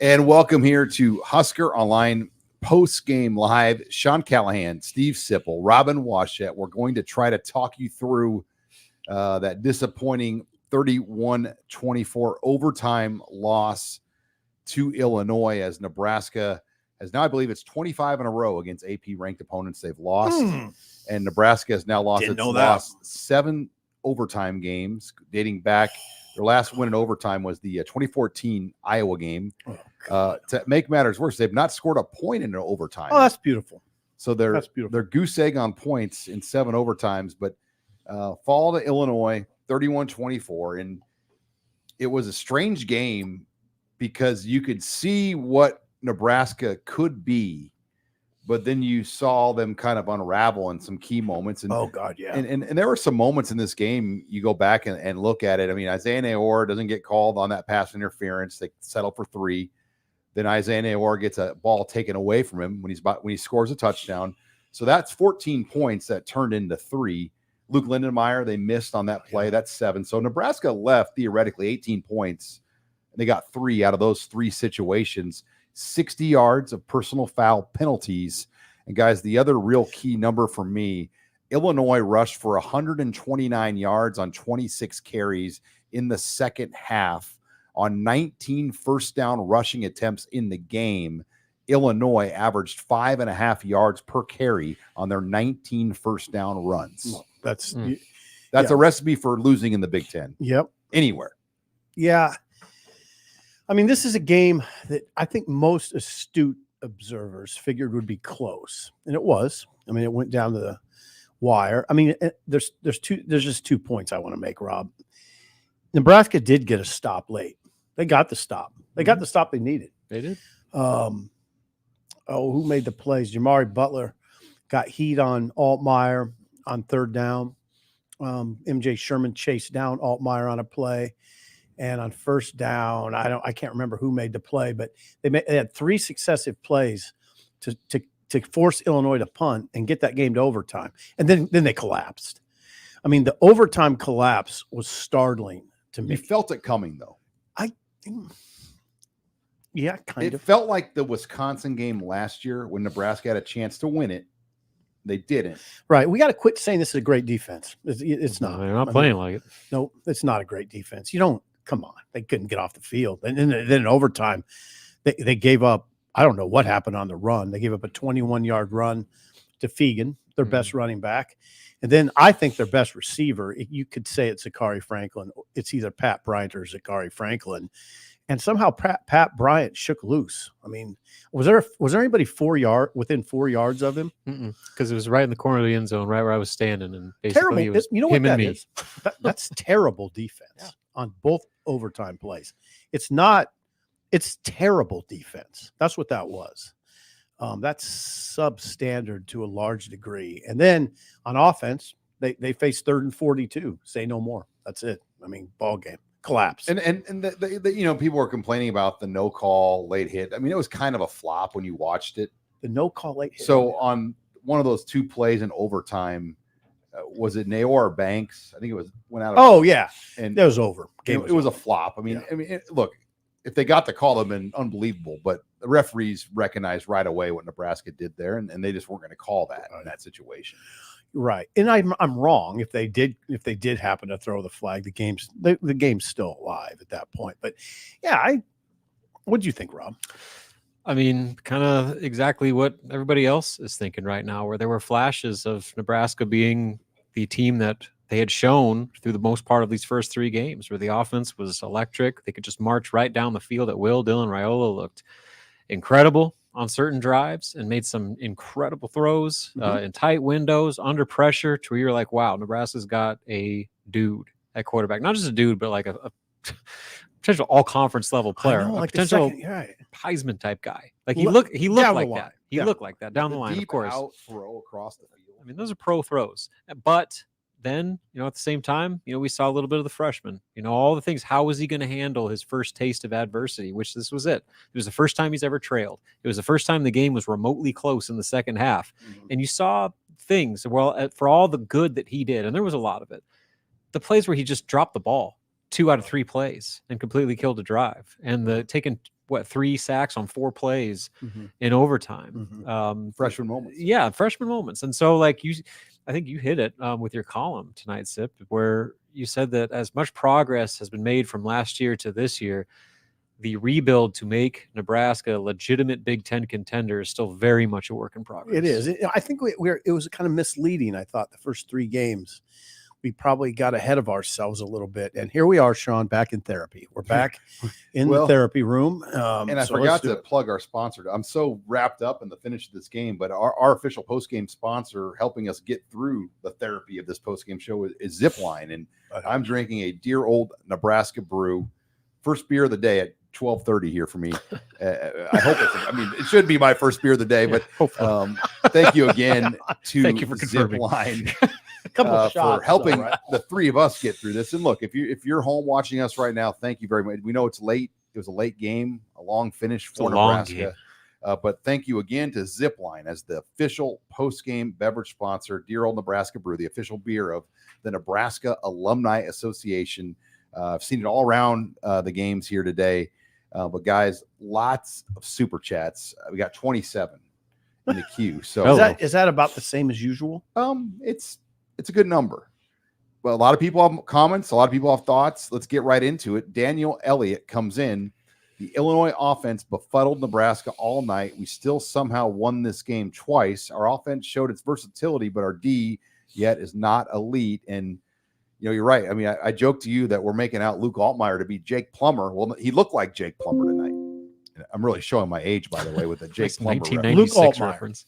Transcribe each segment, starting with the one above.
And welcome here to Husker Online post-game live. Sean Callahan, Steve Sipple, Robin Washett. We're going to try to talk you through that disappointing 31-24 overtime loss to Illinois, as Nebraska has now, I believe it's 25 in a row against AP-ranked opponents they've lost. And Nebraska has now lost 7 overtime games dating back. Their last win in overtime was the 2014 Iowa game. To make matters worse, they've not scored a point in an overtime. Oh, that's beautiful. So they're goose egg on points in 7 overtimes, but fall to Illinois 31-24. And it was a strange game because you could see what Nebraska could be, but then you saw them kind of unravel in some key moments. And, And there were some moments in this game, you go back and look at it. I mean, Isaiah Naor doesn't get called on that pass interference. They settle for 3. Then Isaiah Naor gets a ball taken away from him when he scores a touchdown. So that's 14 points that turned into 3. Luke Lindenmeyer, they missed on that play. That's 7. So Nebraska left theoretically 18 points, and they got 3 out of those 3 situations. 60 yards of personal foul penalties. And guys, the other real key number for me, Illinois rushed for 129 yards on 26 carries in the second half on 19 first down rushing attempts in the game. Illinois averaged 5.5 yards per carry on their 19 first down runs. That's a recipe for losing in the Big Ten. Yep. Anywhere. Yeah. I mean, this is a game that I think most astute observers figured would be close, and it was. I mean, it went down to the wire. I mean, there's just 2 points I want to make, Rob. Nebraska did get a stop late. They got the stop. They got the stop they needed. They did. Who made the plays? Jamari Butler got heat on Altmaier on 3rd down. MJ Sherman chased down Altmaier on a play. And on 1st down, I can't remember who made the play, but they had 3 successive plays to force Illinois to punt and get that game to overtime. And then they collapsed. I mean, the overtime collapse was startling to me. You felt it coming, though. Yeah, kind of. It felt like the Wisconsin game last year when Nebraska had a chance to win it. They didn't. Right. We got to quit saying this is a great defense. It's not. They're not playing like it. No, it's not a great defense. You don't. Come on, they couldn't get off the field. And then in overtime, they gave up. I don't know what happened on the run. They gave up a 21-yard run to Fegan, their best running back. And then I think their best receiver, you could say it's Zachary Franklin. It's either Pat Bryant or Zachary Franklin. And somehow Pat Bryant shook loose. I mean, was there anybody within 4 yards of him? Because it was right in the corner of the end zone, right where I was standing. And basically terrible. it was you know what him that and me. is? That's terrible defense on both overtime plays. It's terrible defense. That's what that was. That's substandard to a large degree. And then on offense, they faced 3rd and 42. Say no more. That's it. I mean, ball game collapse. And the people were complaining about the no call late hit. I mean, it was kind of a flop when you watched it. The no call late hit. So on one of those 2 plays in overtime, was it Naor or Banks? I think it went out. And it was over. It was a flop. I mean, look, if they got the call, it'd been unbelievable. But the referees recognized right away what Nebraska did there, and they just weren't going to call that in that situation. Right, and I'm wrong if they did happen to throw the flag. The game's still alive at that point. But yeah, what do you think, Rob? I mean, kind of exactly what everybody else is thinking right now, where there were flashes of Nebraska being the team that they had shown through the most part of these first 3 games, where the offense was electric. They could just march right down the field at will. Dylan Raiola looked incredible on certain drives and made some incredible throws in tight windows, under pressure, to where you're like, wow, Nebraska's got a dude at quarterback. Not just a dude, but like a potential all-conference level player, a potential Heisman type guy. Like he looked like that. He looked like that down the line, of course. Out throw across the field. I mean, those are pro throws. But then, at the same time, we saw a little bit of the freshman. All the things. How was he going to handle his first taste of adversity? Which this was it. It was the first time he's ever trailed. It was the first time the game was remotely close in the second half. And you saw things. Well, for all the good that he did, and there was a lot of it, the plays where he just dropped the ball 2 out of 3 plays and completely killed a drive, and the taking 3 sacks on 4 plays Mhm. in overtime. Mhm. Freshman moments. Yeah, freshman moments. And so, like I think you hit it with your column tonight, Sip, where you said that as much progress has been made from last year to this year, the rebuild to make Nebraska a legitimate Big Ten contender is still very much a work in progress. It is. I think it was kind of misleading. I thought the first 3 games, we probably got ahead of ourselves a little bit. And here we are, Sean, back in therapy. We're back in the therapy room. And I forgot to plug our sponsor. I'm so wrapped up in the finish of this game, but our official post-game sponsor helping us get through the therapy of this post-game show is Zipline. And I'm drinking a dear old Nebraska brew. First beer of the day at 12:30 here for me. I hope it should be my first beer of the day, but thank you again to Zipline for helping the 3 of us get through this. And look, if you're home watching us right now, thank you very much. We know it's late. It was a late game, a long finish for Nebraska. But thank you again to Zipline as the official post-game beverage sponsor, dear old Nebraska brew, the official beer of the Nebraska Alumni Association. I've seen it all around the games here today. But guys, lots of super chats. We got 27 in the queue. So is that about the same as usual? It's a good number. Well, a lot of people have comments. A lot of people have thoughts. Let's get right into it. Daniel Elliott comes in. The Illinois offense befuddled Nebraska all night. We still somehow won this game twice. Our offense showed its versatility, but our D yet is not elite. And you're right. I mean, I joked to you that we're making out Luke Altmaier to be Jake Plummer. Well, he looked like Jake Plummer tonight. I'm really showing my age, by the way, with the Jake Plummer 1996 reference.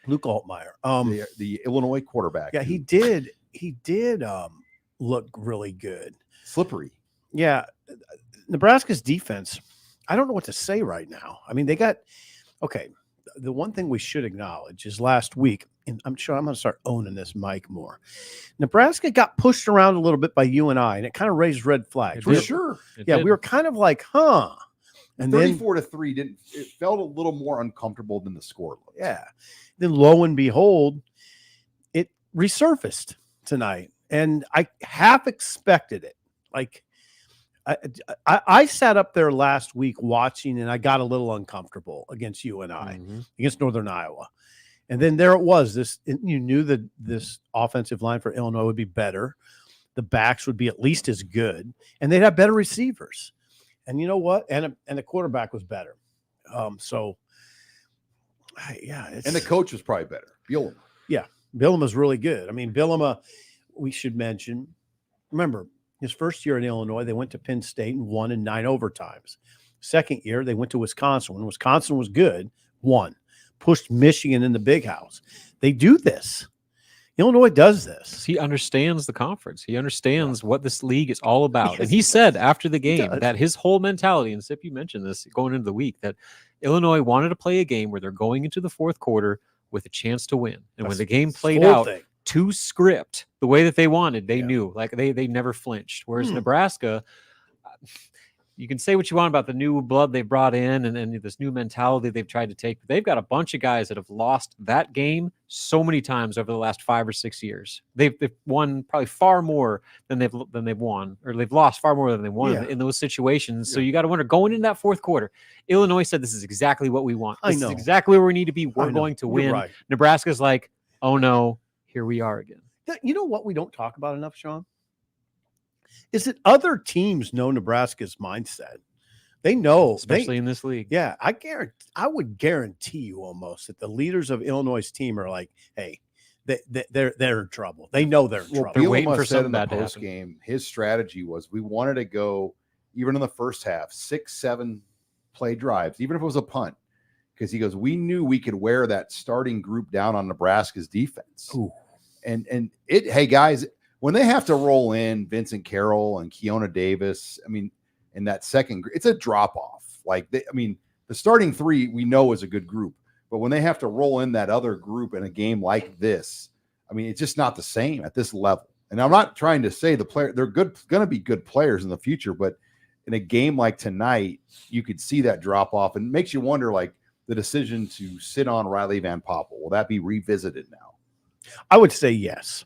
Luke Altmaier, the Illinois quarterback. Yeah, he did look really good. Slippery. Yeah, Nebraska's defense, I don't know what to say right now. I mean, the one thing we should acknowledge is last week, and I'm sure I'm going to start owning this mic more. Nebraska got pushed around a little bit by UNI, and it kind of raised red flags. For sure. We were kind of like, huh. And 34-3 it felt a little more uncomfortable than the score looked. Yeah. Then lo and behold, it resurfaced tonight. And I half expected it. Like I sat up there last week watching, and I got a little uncomfortable against UNI, against Northern Iowa. And then there it was. You knew that this offensive line for Illinois would be better. The backs would be at least as good, and they'd have better receivers. And you know what? And the quarterback was better. And the coach was probably better. Bielema. Yeah, Bielema's really good. I mean, Bielema, we should mention. Remember, his first year in Illinois, they went to Penn State and won in 9 overtimes. Second year, they went to Wisconsin. When Wisconsin was good, won. Pushed Michigan in the big house. They do this. Illinois does this. He understands the conference. He understands what this league is all about. And he said after the game that his whole mentality, and Sip, you mentioned this going into the week, that Illinois wanted to play a game where they're going into the fourth quarter with a chance to win. And when the game played out to script the way that they wanted, they knew, like they never flinched. Whereas Nebraska, you can say what you want about the new blood they brought in and this new mentality they've tried to take, but they've got a bunch of guys that have lost that game so many times over the last 5 or 6 years. They've won probably far more than they've won, or they've lost far more than they won in those situations. So you got to wonder, going into that fourth quarter, Illinois said, this is exactly what we want. This is exactly where we need to be. We're going to win. Right. Nebraska's like, oh no, here we are again. You know what we don't talk about enough, Sean? Is that other teams know Nebraska's mindset. They know, especially in this league. Yeah, I would guarantee you almost that the leaders of Illinois' team are like, hey, they're in trouble. They know they're in trouble. They're waiting for something in the post game. His strategy was, we wanted to go, even in the first half, 6-7 play drives, even if it was a punt, because he goes, we knew we could wear that starting group down on Nebraska's defense. Ooh. And hey guys, when they have to roll in Vincent Carroll and Keona Davis, I mean, in that second, it's a drop off. Like the starting 3 we know is a good group, but when they have to roll in that other group in a game like this, I mean, it's just not the same at this level. And I'm not trying to say they're good, going to be good players in the future, but in a game like tonight, you could see that drop off, and it makes you wonder, like, the decision to sit on Riley Van Poppel, will that be revisited now? I would say yes.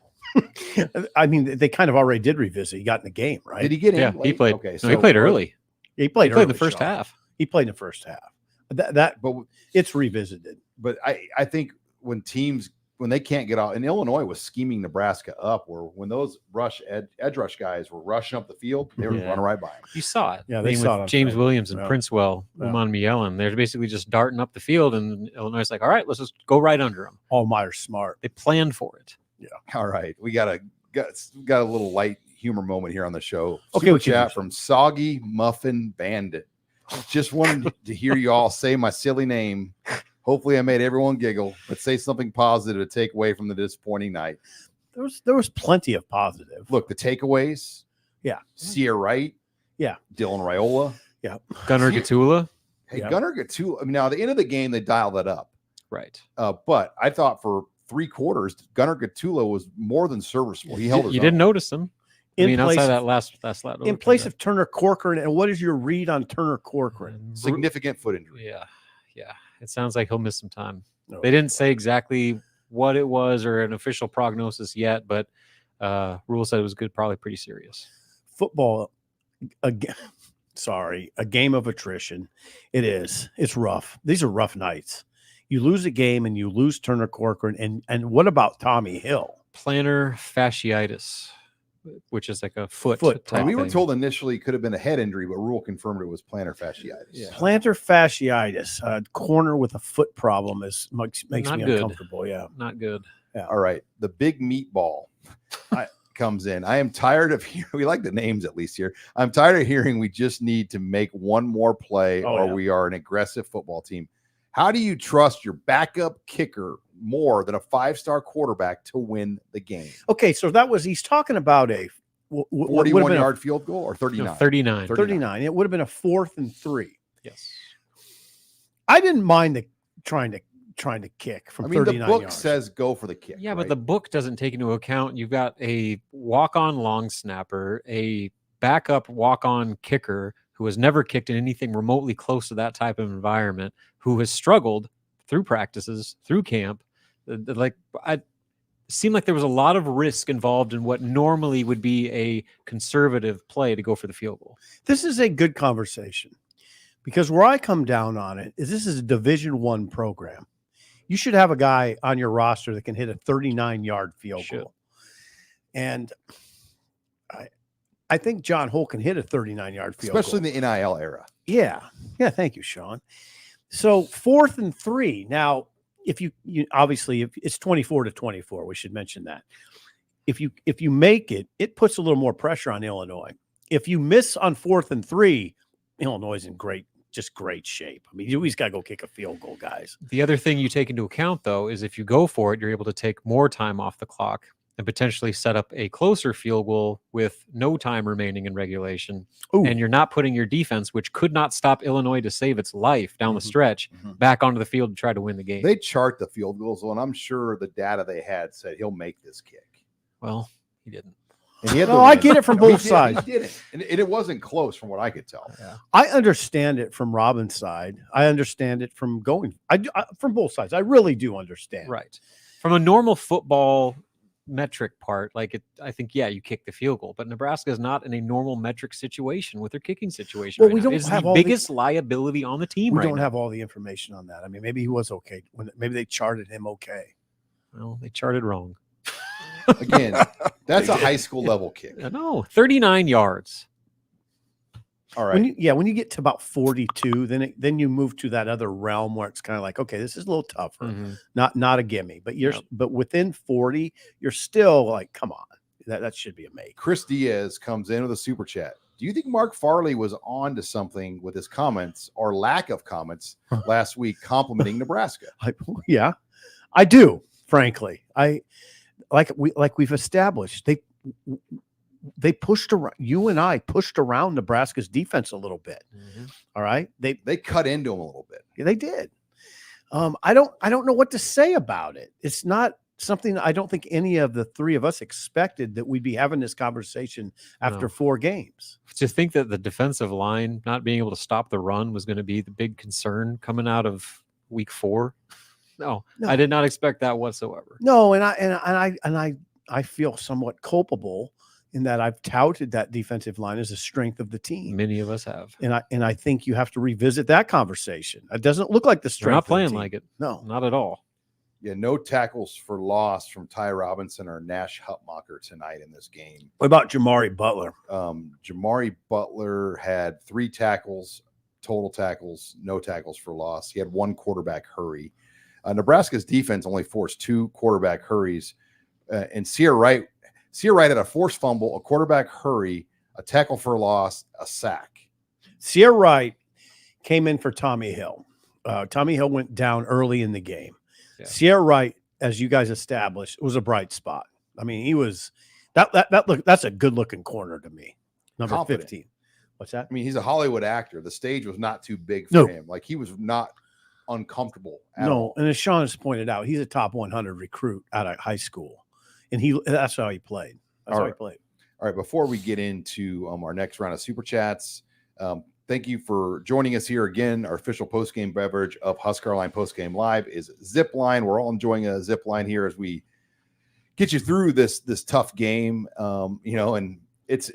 I mean, they kind of already did revisit. He got in the game, right? Did he get in? Yeah, late? he played. Okay, so he played early. He played the first half. He played in the first half. But it's revisited. But I think when they can't get out, and Illinois was scheming Nebraska up, where when those edge rush guys were rushing up the field, they were running right by him. You saw it. Yeah, I they mean, saw with it on James film. Williams and Princewell, Uman Mielen. They're basically just darting up the field, and Illinois is like, all right, let's just go right under them. Allmeyer's smart. They planned for it. Yeah. All right. We got a little light humor moment here on the show. Okay, Super chat from Soggy Muffin Bandit. Just wanted to hear you all say my silly name. Hopefully I made everyone giggle, but say something positive to take away from the disappointing night. There was plenty of positive. Look, the takeaways. Yeah. Sia Wright. Yeah. Dylan Raiola. Yeah. Gunnar Gatula. Hey, Gunnar Gatula. I mean, now at the end of the game, they dialed that up. Right. But I thought for 3 quarters, Gunnar Gatula was more than serviceable. He held his You own. didn't notice him. Outside that last in place of Turner Corcoran. And what is your read on Turner Corcoran? Significant foot injury. Yeah. It sounds like he'll miss some time. No. They didn't say exactly what it was or an official prognosis yet, but Rule said it was good, probably pretty serious. Football, a game of attrition. It is. It's rough. These are rough nights. You lose a game and you lose Turner Corcoran. And what about Tommy Hill? Plantar fasciitis, which is like a foot type We were thing. told initially it could have been a head injury, but Rule confirmed it was plantar fasciitis. Yeah. Plantar fasciitis, a corner with a foot problem makes Not me good. uncomfortable. Yeah. Not good. Yeah. All right. The big meatball comes in. I am tired of hearing, we like the names at least here. I'm tired of hearing we just need to make one more play we are an aggressive football team. How do you trust your backup kicker more than a 5-star quarterback to win the game? Okay, so he's talking about a 41-yard field goal or 39? No, 39. 39. It would have been a 4th and 3. Yes. I didn't mind trying to kick from 39 the book yards. says go for the kick. Yeah, right? but the book doesn't take into account you've got a walk-on long snapper, a backup walk-on kicker who has never kicked in anything remotely close to that type of environment, who has struggled through practices, through camp. It seemed like there was a lot of risk involved in what normally would be a conservative play to go for the field goal. This is a good conversation because where I come down on it is this is a Division I program. You should have a guy on your roster that can hit a 39-yard field goal. And I think John Holt can hit a 39-yard field goal. Especially in the NIL era. Yeah. Yeah. Thank you, Sean. So 4th and 3. Now, if you obviously, if it's 24-24, we should mention that. If you make it, it puts a little more pressure on Illinois. If you miss on 4th and 3, Illinois is in great shape. I mean, you always got to go kick a field goal, guys. The other thing you take into account, though, is if you go for it, you're able to take more time off the clock and potentially set up a closer field goal with no time remaining in regulation. Ooh. And you're not putting your defense, which could not stop Illinois to save its life down the stretch, back onto the field to try to win the game. They chart the field goals, and I'm sure the data they had said he'll make this kick. Well, he didn't. And he had I get it from both sides. He didn't. And it wasn't close from what I could tell. Yeah. I understand it from Robin's side. I understand it from from both sides. I really do understand. Right. From a normal football metric part, I think, you kick the field goal, but Nebraska is not in a normal metric situation with their kicking situation. Well, right we now. don't It's have the all biggest liability on the team. We right don't now. have all the information on that. I mean, maybe he was okay. Maybe they charted him okay. Well, they charted wrong. Again, that's a high school level kick. No, 39 yards. All right. When you get to about 42, then you move to that other realm where it's kind of like, okay, this is a little tougher. Mm-hmm. Not a gimme, but within 40, you're still like, come on, that should be a make. Chris Diaz comes in with a super chat. Do you think Mark Farley was on to something with his comments or lack of comments last week complimenting Nebraska? Yeah, I do. Frankly, we've established, they pushed around. You and I pushed around Nebraska's defense a little bit. Mm-hmm. All right, they cut into him a little bit. Yeah, they did. I don't know what to say about it. It's not something I don't think any of the three of us expected that we'd be having this conversation after 4 games. To think that the defensive line not being able to stop the run was going to be the big concern coming out of week 4. No, I did not expect that whatsoever. No, and I feel somewhat culpable in that I've touted that defensive line as a strength of the team. Many of us have. And I think you have to revisit that conversation. It doesn't look like the strength. They're not of the playing team. like it. No. Not at all. Yeah, no tackles for loss from Ty Robinson or Nash Hutmacher tonight in this game. What about Jamari Butler? Jamari Butler had 3 tackles, total tackles, no tackles for loss. He had 1 quarterback hurry. Nebraska's defense only forced 2 quarterback hurries. And Sierra Wright had a forced fumble, a quarterback hurry, a tackle for loss, a sack. Sierra Wright came in for Tommy Hill. Tommy Hill went down early in the game. Yeah. Sierra Wright, as you guys established, was a bright spot. I mean, he was that's a good looking corner to me. Number Confident. 15. What's that? I mean, he's a Hollywood actor. The stage was not too big for him. Like, he was not uncomfortable at all. And as Sean has pointed out, he's a top 100 recruit out of high school. And that's how he played. All right. Before we get into our next round of Super Chats, thank you for joining us here again. Our official postgame beverage of HuskerOnline Postgame Live is Zipline. We're all enjoying a Zipline here as we get you through this tough game. And it's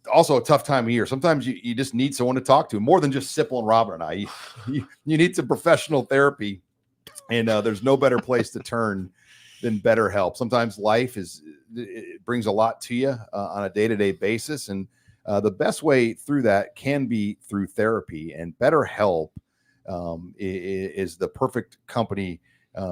also a tough time of year. Sometimes you just need someone to talk to, more than just Sipple and Robert and I. You need some professional therapy, and there's no better place to turn than BetterHelp. Sometimes life it brings a lot to you on a day-to-day basis, and the best way through that can be through therapy. And BetterHelp is the perfect company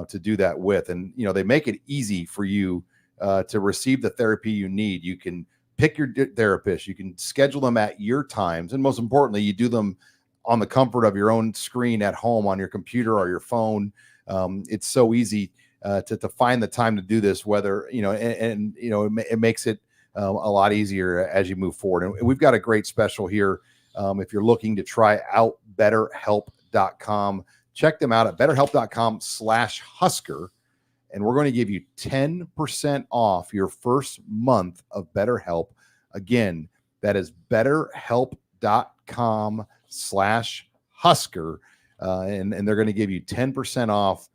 to do that with. And they make it easy for you to receive the therapy you need. You can pick your therapist. You can schedule them at your times, and most importantly, you do them on the comfort of your own screen at home on your computer or your phone. It's so easy to find the time to do this, whether, it makes it a lot easier as you move forward. And we've got a great special here. If you're looking to try out BetterHelp.com, check them out at BetterHelp.com/Husker. And we're going to give you 10% off your first month of BetterHelp. Again, that is BetterHelp.com/Husker. And they're going to give you 10% off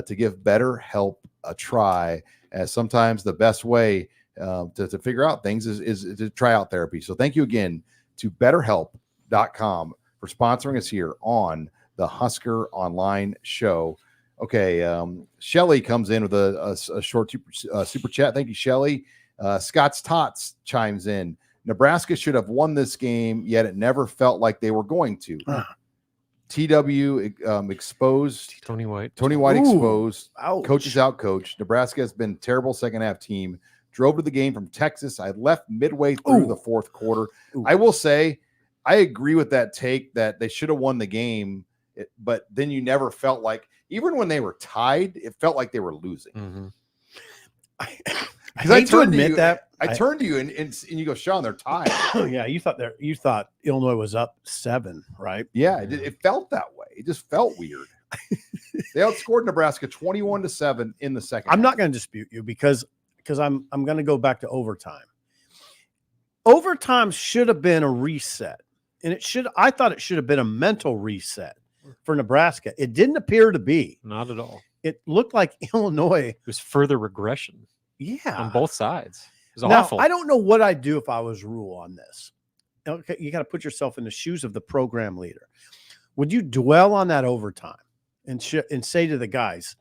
to give BetterHelp a try, as sometimes the best way to figure out things is to try out therapy. So thank you again to BetterHelp.com for sponsoring us here on the Husker Online Show. Okay, Shelly comes in with a short super chat. Thank you, Shelly. Scott's Tots chimes in. Nebraska should have won this game, yet it never felt like they were going to. TW exposed. Tony White exposed. Ouch. Coaches out coached. Nebraska has been a terrible second half team. Drove to the game from Texas. I left midway through the fourth quarter. I will say, I agree with that take that they should have won the game, but then you never felt like, even when they were tied, it felt like they were losing. Mm-hmm. I turned to you, I turned to you and you go, Sean, they're tied. Yeah, you thought Illinois was up 7, right? Yeah, it felt that way. It just felt weird. They outscored Nebraska 21-7 in the second. I'm not going to dispute you because I'm going to go back to overtime. Overtime should have been a reset, and I thought it should have been a mental reset for Nebraska. It didn't appear to be. Not at all. It looked like Illinois. It was further regression. Yeah, on both sides. It was now, awful. I don't know what I'd do if I was Rule on this. Okay, you got to put yourself in the shoes of the program leader. Would you dwell on that overtime and say to the guys,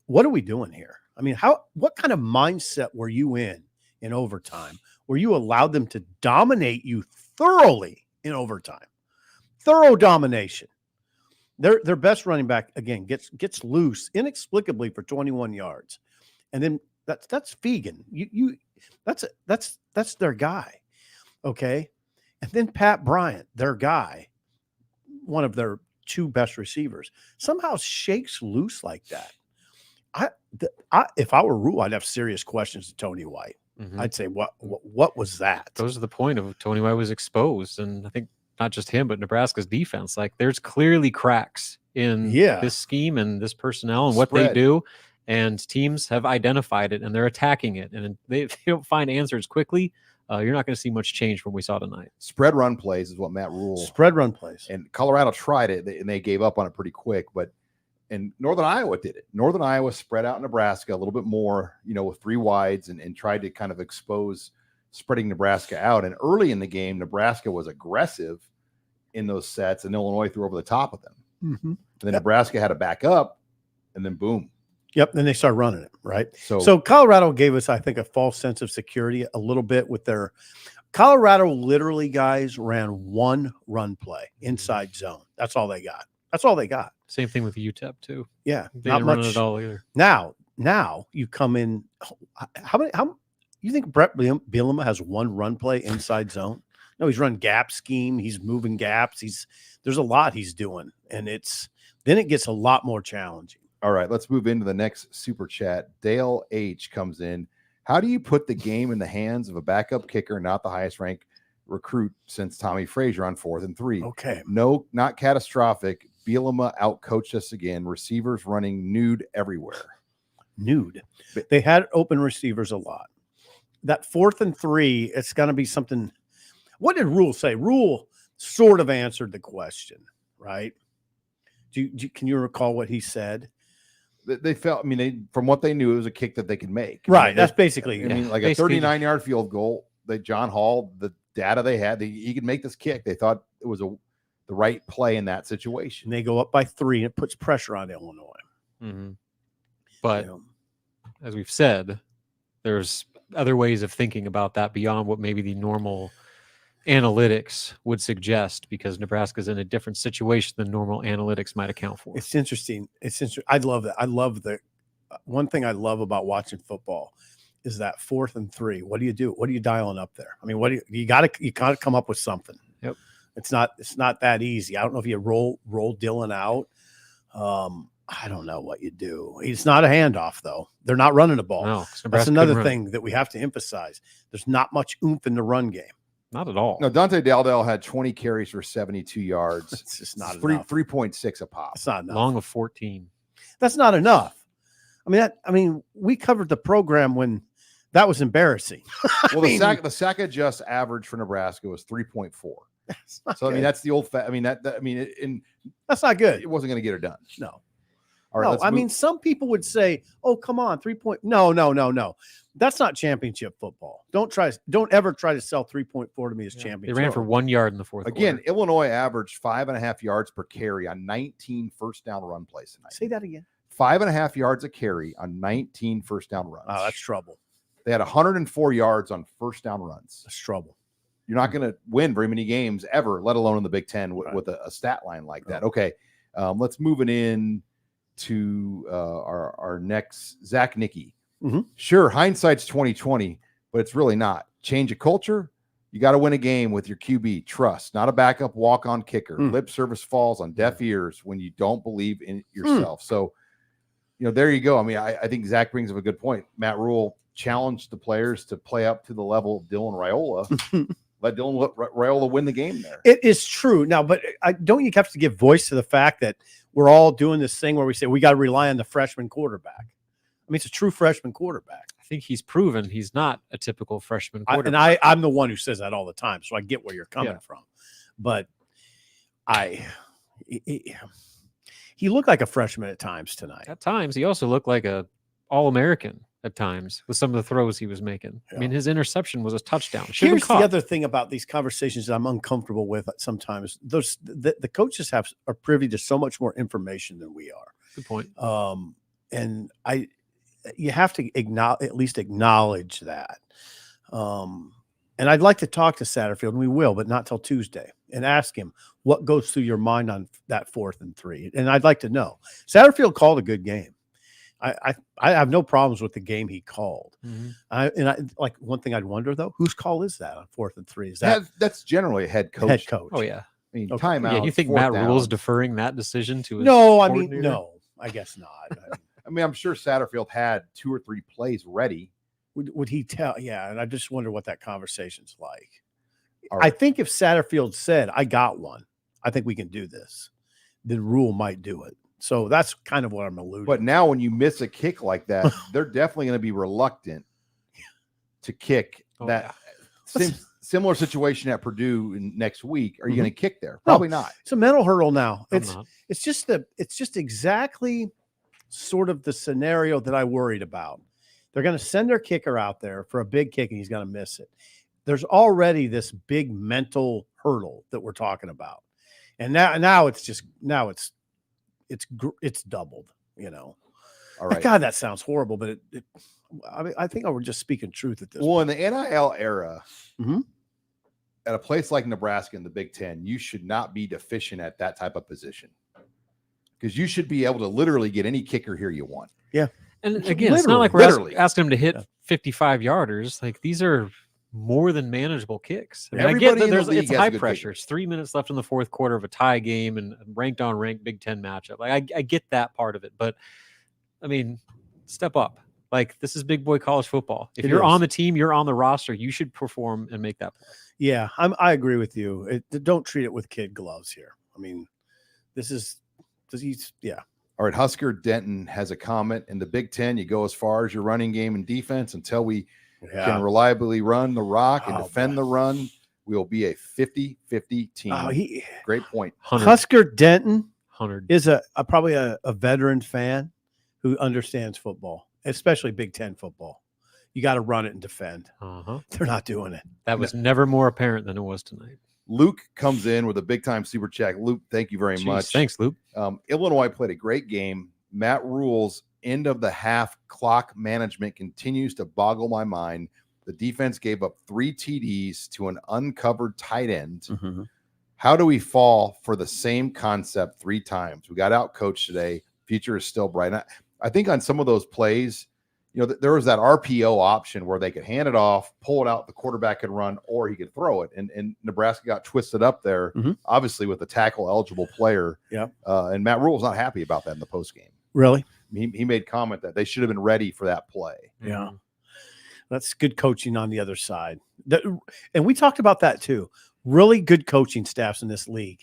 "What are we doing here?" I mean, what kind of mindset were you in overtime, where you allowed them to dominate you thoroughly in overtime? Thorough domination. Their best running back again gets loose inexplicably for 21 yards, and then that's Fegan. That's their guy, okay. And then Pat Bryant, their guy, one of their 2 best receivers, somehow shakes loose like that. If I were Rule, I'd have serious questions to Tony White. Mm-hmm. I'd say, what was that? Those are the point of Tony White was exposed, and I think not just him, but Nebraska's defense. Like, there's clearly cracks in this scheme and this personnel and what they do. And teams have identified it, and they're attacking it. And if they don't find answers quickly, you're not going to see much change from what we saw tonight. Spread run plays is what Matt Rule. Spread run plays. And Colorado tried it, and they gave up on it pretty quick. And Northern Iowa did it. Northern Iowa spread out Nebraska a little bit more, with 3 wides and tried to kind of expose spreading Nebraska out. And early in the game, Nebraska was aggressive in those sets, and Illinois threw over the top of them. Mm-hmm. And then Nebraska had to back up, and then boom. Yep. Then they start running it, right? So Colorado gave us, I think, a false sense of security a little bit with their Colorado literally, guys, ran one run play inside zone. That's all they got. That's all they got. Same thing with UTEP too. Yeah. They not didn't run much it at all either. Now you come in. How you think Brett Bielema has one run play inside zone? No, he's run gap scheme. He's moving gaps. There's a lot he's doing. And then it gets a lot more challenging. all right, let's move into the next super chat. Dale H comes in. How do you put the game in the hands of a backup kicker, not the highest ranked recruit since Tommy Frazier on 4th and 3? Okay. No, not catastrophic. Bielema outcoached us again. Receivers running nude everywhere. Nude. They had open receivers a lot. That 4th and 3, it's going to be something. What did Rule say? Rule sort of answered the question, right? Can you recall what he said? They felt, I mean, from what they knew, it was a kick that they could make. Right. That's basically, I mean, like a 39-yard field goal that John Hall, the data they had, he could make this kick. They thought it was the right play in that situation. and they go up by 3, and it puts pressure on Illinois. Mm-hmm. But as we've said, there's other ways of thinking about that beyond what maybe the normal analytics would suggest, because Nebraska's in a different situation than normal analytics might account for. It's interesting. I love that. I love the one thing I love about watching football is that 4th and 3. What do you do? What are you dialing up there? I mean, you got to come up with something. Yep. It's not that easy. I don't know if you roll Dylan out. I don't know what you do. It's not a handoff, though. They're not running the ball. No, that's another thing that we have to emphasize. There's not much oomph in the run game. Not at all. No, Dante Daldell had 20 carries for 72 yards. It's just not enough. enough. 3.6 a pop. It's not enough. Long of 14. That's not enough. I mean, we covered the program when that was embarrassing. Well, the sack adjust average for Nebraska was 3.4. So I mean, that's the old. That's not good. It wasn't going to get her done. No. All right. No, I mean, some people would say, "Oh, come on, 3 point." No. That's not championship football. Don't ever try to sell 3.4 to me as championship. They ran for 1 yard in the fourth. Again, quarter. Illinois averaged 5.5 yards per carry on 19 first down run plays tonight. Say that again. 5.5 yards a carry on 19 first down runs. Oh, that's trouble. They had 104 yards on first down runs. That's trouble. You're not going to win very many games ever, let alone in the Big Ten with a stat line like that. Okay, let's move it in to our next Zach Nicky. Mm-hmm. Sure, hindsight's 2020, but it's really not. Change of culture. You got to win a game with your QB. Trust, not a backup walk-on kicker. Lip service falls on deaf ears when you don't believe in yourself. So, there you go. I mean, I think Zach brings up a good point. Matt Rule challenged the players to play up to the level of Dylan Raiola. Let Dylan Raiola win the game there. It is true. Now, but don't you have to give voice to the fact that we're all doing this thing where we say we got to rely on the freshman quarterback? I mean, it's a true freshman quarterback. I think he's proven he's not a typical freshman quarterback. And I'm the one who says that all the time, so I get where you're coming from. But he looked like a freshman at times tonight. At times, he also looked like a All-American at times with some of the throws he was making. Yeah. I mean, his interception was a touchdown. Here's the other thing about these conversations that I'm uncomfortable with sometimes. The coaches are privy to so much more information than we are. Good point. And you have to at least acknowledge that. And I'd like to talk to Satterfield, and we will, but not till Tuesday, and ask him what goes through your mind on that 4th and 3. And I'd like to know. Satterfield called a good game. I have no problems with the game he called. Mm-hmm. Like one thing I'd wonder though, whose call is that on 4th and 3? Is that's generally a head coach? Head coach. Oh yeah. I mean, Okay. timeout. Yeah, you think Matt Rule's deferring that decision to his coordinator? No, I guess not. I mean, I'm sure Satterfield had 2 or 3 plays ready. Would he tell? Yeah, and I just wonder what that conversation's like. Right. I think if Satterfield said, "I got one, I think we can do this," then Rule might do it. So that's kind of what I'm alluding. But now, when you miss a kick like that, they're definitely going to be reluctant to kick that. Similar situation at Purdue next week. Are you going to kick there? Probably not. It's a mental hurdle now. It's just exactly sort of the scenario that I worried about. They're going to send their kicker out there for a big kick, and he's going to miss it. there's already this big mental hurdle that we're talking about. And now it's doubled, you know. All right. God, that sounds horrible, but I think we're just speaking truth at this Well, point. in the NIL era, Mhm. at a place like Nebraska in the Big Ten, you should not be deficient at that type of position because you should be able to literally get any kicker here you want. Yeah. And again, it's not like we're Literally. asking them to hit Yeah. 55 yarders. Like these are more than manageable kicks. I mean, Everybody I get in that the there's league it's has a high good pressure. kicker. It's 3 minutes left in the fourth quarter of a tie game and ranked on ranked Big Ten matchup. Like I get that part of it, but I mean, step up. Like this is big boy college football. If you're on the team, you're on the roster, you should perform and make that play. Yeah, I agree with you. Don't treat it with kid gloves here. I mean, yeah. All right, Husker Denton has a comment. In the Big Ten, you go as far as your running game and defense until we can reliably run the rock and defend the run. We will be a 50-50 team. Oh, great point. Husker Denton 100 is probably a veteran fan who understands football, especially Big Ten football. You got to run it and defend. They're not doing it. That was never more apparent than it was tonight. Luke comes in with a big-time super chat. Luke, thank you very much. Thanks, Luke. Illinois played a great game. Matt Rule's end of the half clock management continues to boggle my mind. The defense gave up 3 TDs to an uncovered tight end. Mm-hmm. How do we fall for the same concept 3 times? We got out coached today. Future is still bright. I think on some of those plays, you know, there was that RPO option where they could hand it off, pull it out, the quarterback could run, or he could throw it. And Nebraska got twisted up there, obviously with the tackle eligible player. Yeah. And Matt Rule was not happy about that in the post game. Really? He made comment that they should have been ready for that play. Yeah. That's good coaching on the other side. And we talked about that too. Really good coaching staffs in this league.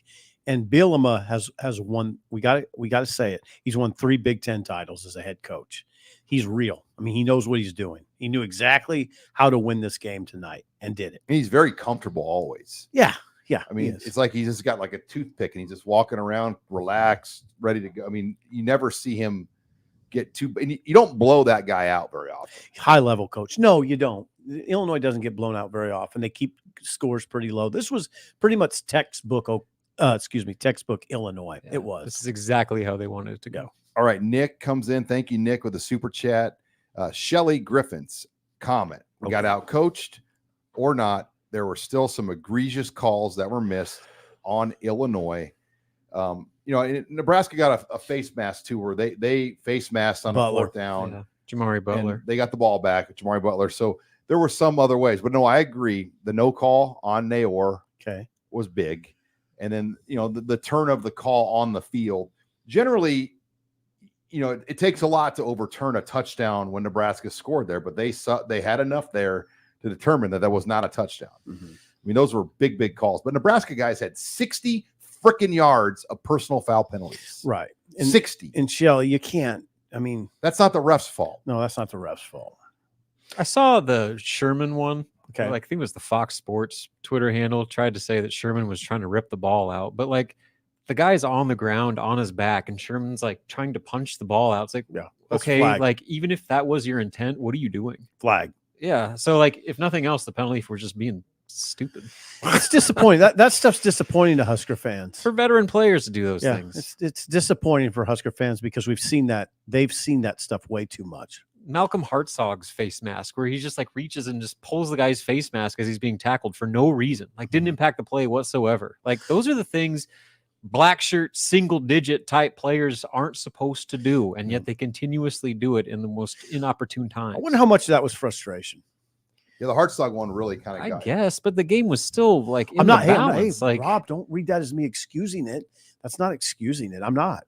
And Bielema has won. We got to say it. He's won 3 Big Ten titles as a head coach. He's real. I mean, he knows what he's doing. He knew exactly how to win this game tonight and did it. And he's very comfortable always. Yeah. Yeah. I mean, it's like he just got like a toothpick and he's just walking around, relaxed, ready to go. I mean, you never see him get too, and you don't blow that guy out very often. High level coach. No, you don't. Illinois doesn't get blown out very often. They keep scores pretty low. This was pretty much textbook Illinois. Yeah, it was. This is exactly how they wanted it to go. All right, Nick comes in. Thank you, Nick, with a super chat. Shelly Griffin's comment. We got out coached or not. There were still some egregious calls that were missed on Illinois. You know, Nebraska got a face mask too, where they face masked on a 4th down. Yeah. Jamari Butler. They got the ball back, Jamari Butler. So there were some other ways, but no, I agree. The no call on Naor was big. And then, you know, the turn of the call on the field. Generally, you know, it takes a lot to overturn a touchdown when Nebraska scored there, but they had enough there to determine that was not a touchdown. I mean, those were big calls. But Nebraska guys had 60 freaking yards of personal foul penalties. Right. 60. And Shelly, you can't. I mean, that's not the ref's fault. No, that's not the ref's fault. I saw the Sherman one. Okay. Like, I think it was the Fox Sports Twitter handle tried to say that Sherman was trying to rip the ball out, but like the guy's on the ground on his back and Sherman's like trying to punch the ball out. It's like, okay, flag. like even if that was your intent, what are you doing? Flag. Yeah. So like, if nothing else, the penalty for just being stupid. It's disappointing. that stuff's disappointing to Husker fans. For veteran players to do those things. It's disappointing for Husker fans because we've seen that. They've seen that stuff way too much. Malcolm Hartzog's face mask, where he just like reaches and just pulls the guy's face mask as he's being tackled for no reason, like didn't impact the play whatsoever. Like those are the things black shirt, single digit type players aren't supposed to do. And yet they continuously do it in the most inopportune times. I wonder how much of that was frustration. Yeah, the Hartzog one really kind of got I guess, but the game was still like I'm not balance. Hey, Rob, don't read that as me excusing it. That's not excusing it. I'm not.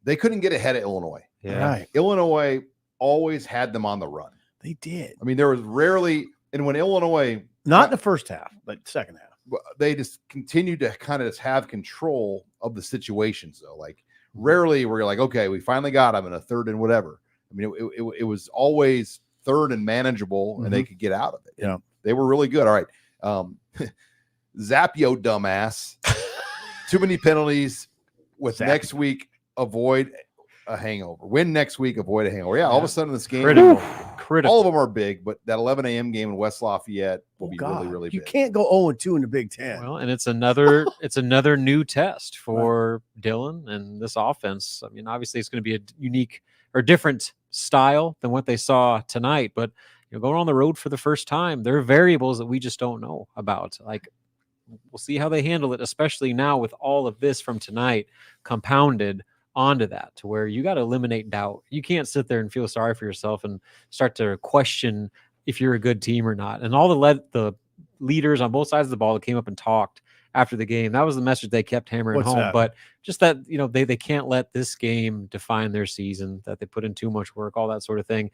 They couldn't get ahead of Illinois. Yeah. Right. Illinois always had them on the run. They did. I mean, there was rarely, and when Illinois, not in the first half, but second half, they just continued to kind of just have control of the situations, though. Like rarely were you like, okay, we finally got them in a 3rd and whatever. I mean, it was always 3rd and manageable, and they could get out of it. Yeah, they were really good. All right, Zapio dumbass, too many penalties. With next week, avoid. a hangover. Win next week, avoid a hangover. Yeah, all of a sudden this game, Critical. all of them are big, but that 11 a.m. game in West Lafayette will be really, really You big. can't go 0-2 in the Big Ten. Well, and it's another new test for Dylan and this offense. I mean, obviously it's going to be a unique or different style than what they saw tonight, but going on the road for the first time, there are variables that we just don't know about. Like, we'll see how they handle it, especially now with all of this from tonight compounded onto that, to where you got to eliminate doubt. You can't sit there and feel sorry for yourself and start to question if you're a good team or not. And all the leaders on both sides of the ball that came up and talked after the game, that was the message they kept hammering What's home. that? But just that, they can't let this game define their season, that they put in too much work, all that sort of thing.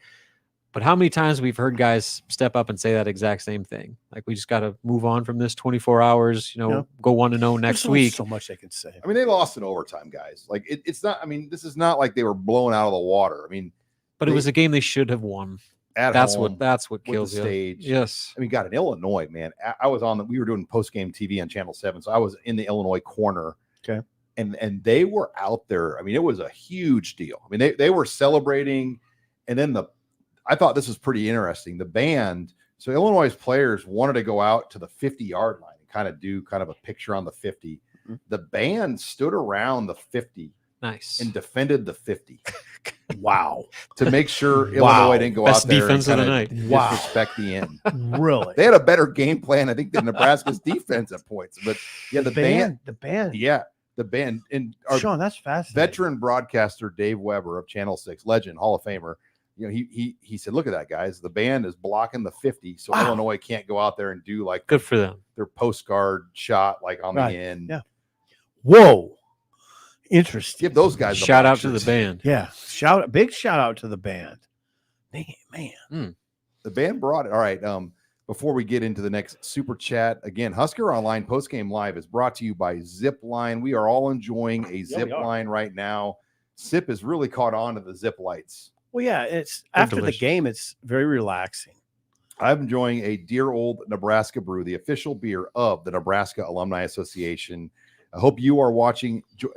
But how many times we've heard guys step up and say that exact same thing? Like, we just got to move on from this 24 hours, go 1-0 next week. So much they can say. I mean, they lost in overtime, guys. Like, it's not, I mean, this is not like they were blown out of the water. I mean, But it was a game they should have won. That's what kills the you. stage. Yes. I mean, God, in Illinois, man, I was we were doing post-game TV on Channel 7, so I was in the Illinois corner. Okay. And they were out there. I mean, it was a huge deal. I mean, they were celebrating, and then I thought this was pretty interesting. The band, so Illinois' players wanted to go out to the 50-yard line and do a picture on the 50. Mm-hmm. The band stood around the 50. Nice. And defended the 50. Wow. To make sure Illinois didn't go Best out there defense and of the night. disrespect the end. Really? They had a better game plan, I think, than Nebraska's defense at points. But yeah, the band. Yeah, the band. And our Sean, that's fascinating. veteran broadcaster Dave Weber of Channel 6, legend, Hall of Famer, he said, look at that, guys. The band is blocking the 50, so Illinois can't go out there and do like good for them. Their postcard shot like on the end. Yeah. Whoa. Interesting. Give those guys shout out to the band. Yeah. Big shout out to the band. Man. The band brought it. All right. Before we get into the next super chat, again, Husker Online Postgame Live is brought to you by Zipline. We are all enjoying a Zipline right now. Zip has really caught on to the Zip lights. Well, yeah, it's after the game, it's very relaxing. I'm enjoying a dear old Nebraska brew, the official beer of the Nebraska Alumni Association. I hope you are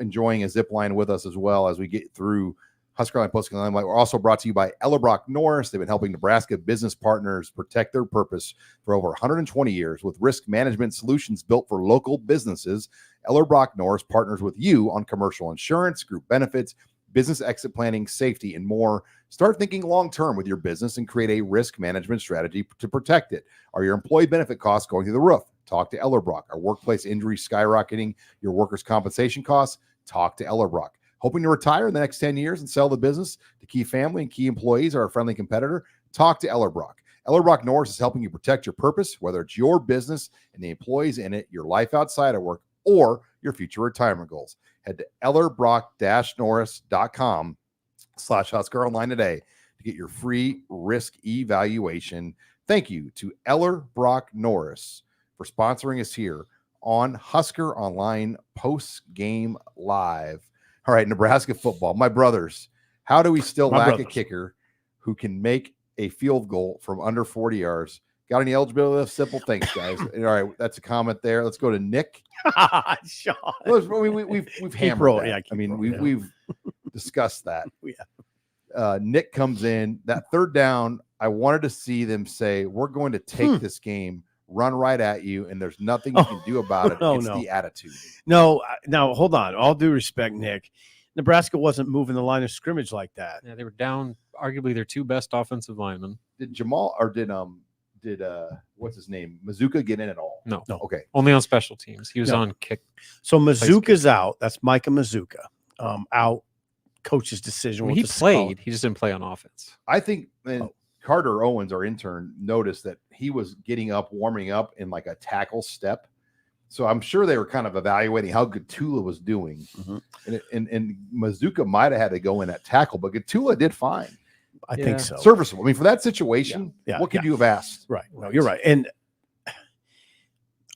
enjoying a Zipline with us as well as we get through Husker Online Postgame Live. We're also brought to you by Ellerbrock-Norris. They've been helping Nebraska business partners protect their purpose for over 120 years with risk management solutions built for local businesses. Ellerbrock-Norris partners with you on commercial insurance, group benefits, business exit planning, safety, and more. Start thinking long-term with your business and create a risk management strategy to protect it. Are your employee benefit costs going through the roof? Talk to Ellerbrock. Are workplace injuries skyrocketing your workers' compensation costs? Talk to Ellerbrock. Hoping to retire in the next 10 years and sell the business to key family and key employees or a friendly competitor? Talk to Ellerbrock. Ellerbrock-Norris is helping you protect your purpose, whether it's your business and the employees in it, your life outside of work, or your future retirement goals. Head to ellerbrock-norris.com/HuskerOnline today to get your free risk evaluation. Thank you to Ellerbrock-Norris for sponsoring us here on Husker Online Post Game Live. All right, Nebraska football. My brothers, how do we still lack a kicker who can make a field goal from under 40 yards? Got any eligibility? Simple. Thanks, guys. All right, that's a comment there. Let's go to Nick. Sean. We've hammered that. Yeah, we've discussed that. Yeah. Nick comes in. That third down, I wanted to see them say, we're going to take this game, run right at you, and there's nothing you can do about it. It's the attitude. No, now hold on. All due respect, Nick. Nebraska wasn't moving the line of scrimmage like that. Yeah, they were down arguably their two best offensive linemen. Did Jamal or did what's his name? Mazuka get in at all? No. Okay. Only on special teams. He was on kick. So Mazuka's out. That's Micah Mazuka. Out. Coach's decision. He played. He just didn't play on offense. I think Carter Owens, our intern, noticed that he was getting up, warming up in like a tackle step. So I'm sure they were kind of evaluating how Gatula was doing. Mm-hmm. And Mazuka might have had to go in at tackle, but Gatula did fine. I think so. Serviceable. I mean, for that situation, what could you have asked? Right. No, you're right. And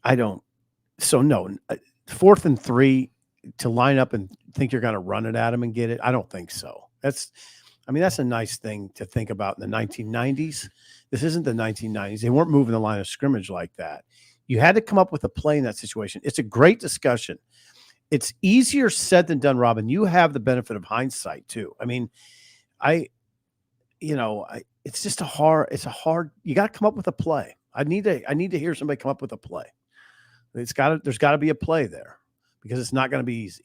I don't. So no, 4th and 3 to line up and think you're going to run it at him and get it. I don't think so. That's a nice thing to think about in the 1990s. This isn't the 1990s. They weren't moving the line of scrimmage like that. You had to come up with a play in that situation. It's a great discussion. it's easier said than done, Robin. You have the benefit of hindsight too. I mean, it's just it's a hard, you got to come up with a play. I need to hear somebody come up with a play. There's got to be a play there because it's not going to be easy.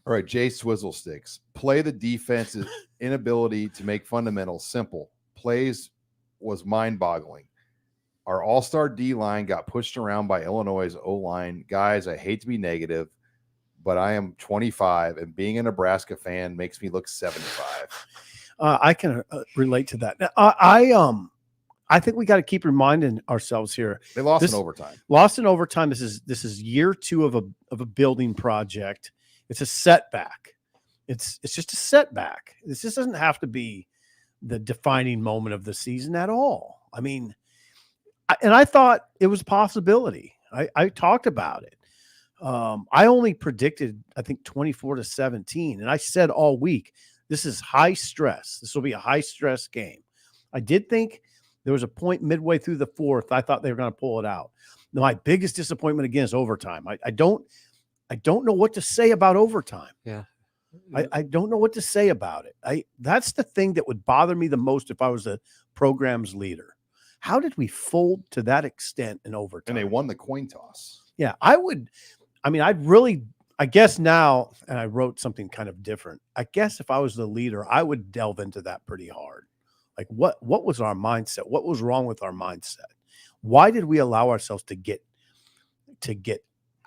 All right, Jay Swizzlesticks. Play the defense's inability to make fundamentals simple. Plays was mind-boggling. Our all-star D-line got pushed around by Illinois' O-line. Guys, I hate to be negative, but I am 25, and being a Nebraska fan makes me look 75. I can relate to that. I think we got to keep reminding ourselves here. They lost in overtime. Lost in overtime. This is year 2 of a building project. It's a setback. It's just a setback. This just doesn't have to be the defining moment of the season at all. I mean, I thought it was a possibility. I talked about it. I only predicted, I think, 24-17. And I said all week, this is high stress. This will be a high stress game. I did think there was a point midway through the fourth. I thought they were going to pull it out. My biggest disappointment again is overtime. I don't know what to say about overtime. Yeah. I don't know what to say about it. That's the thing that would bother me the most if I was the program's leader. How did we fold to that extent in overtime? And they won the coin toss. Yeah, I guess now, and I wrote something kind of different. I guess if I was the leader, I would delve into that pretty hard. Like what was our mindset? What was wrong with our mindset? Why did we allow ourselves to get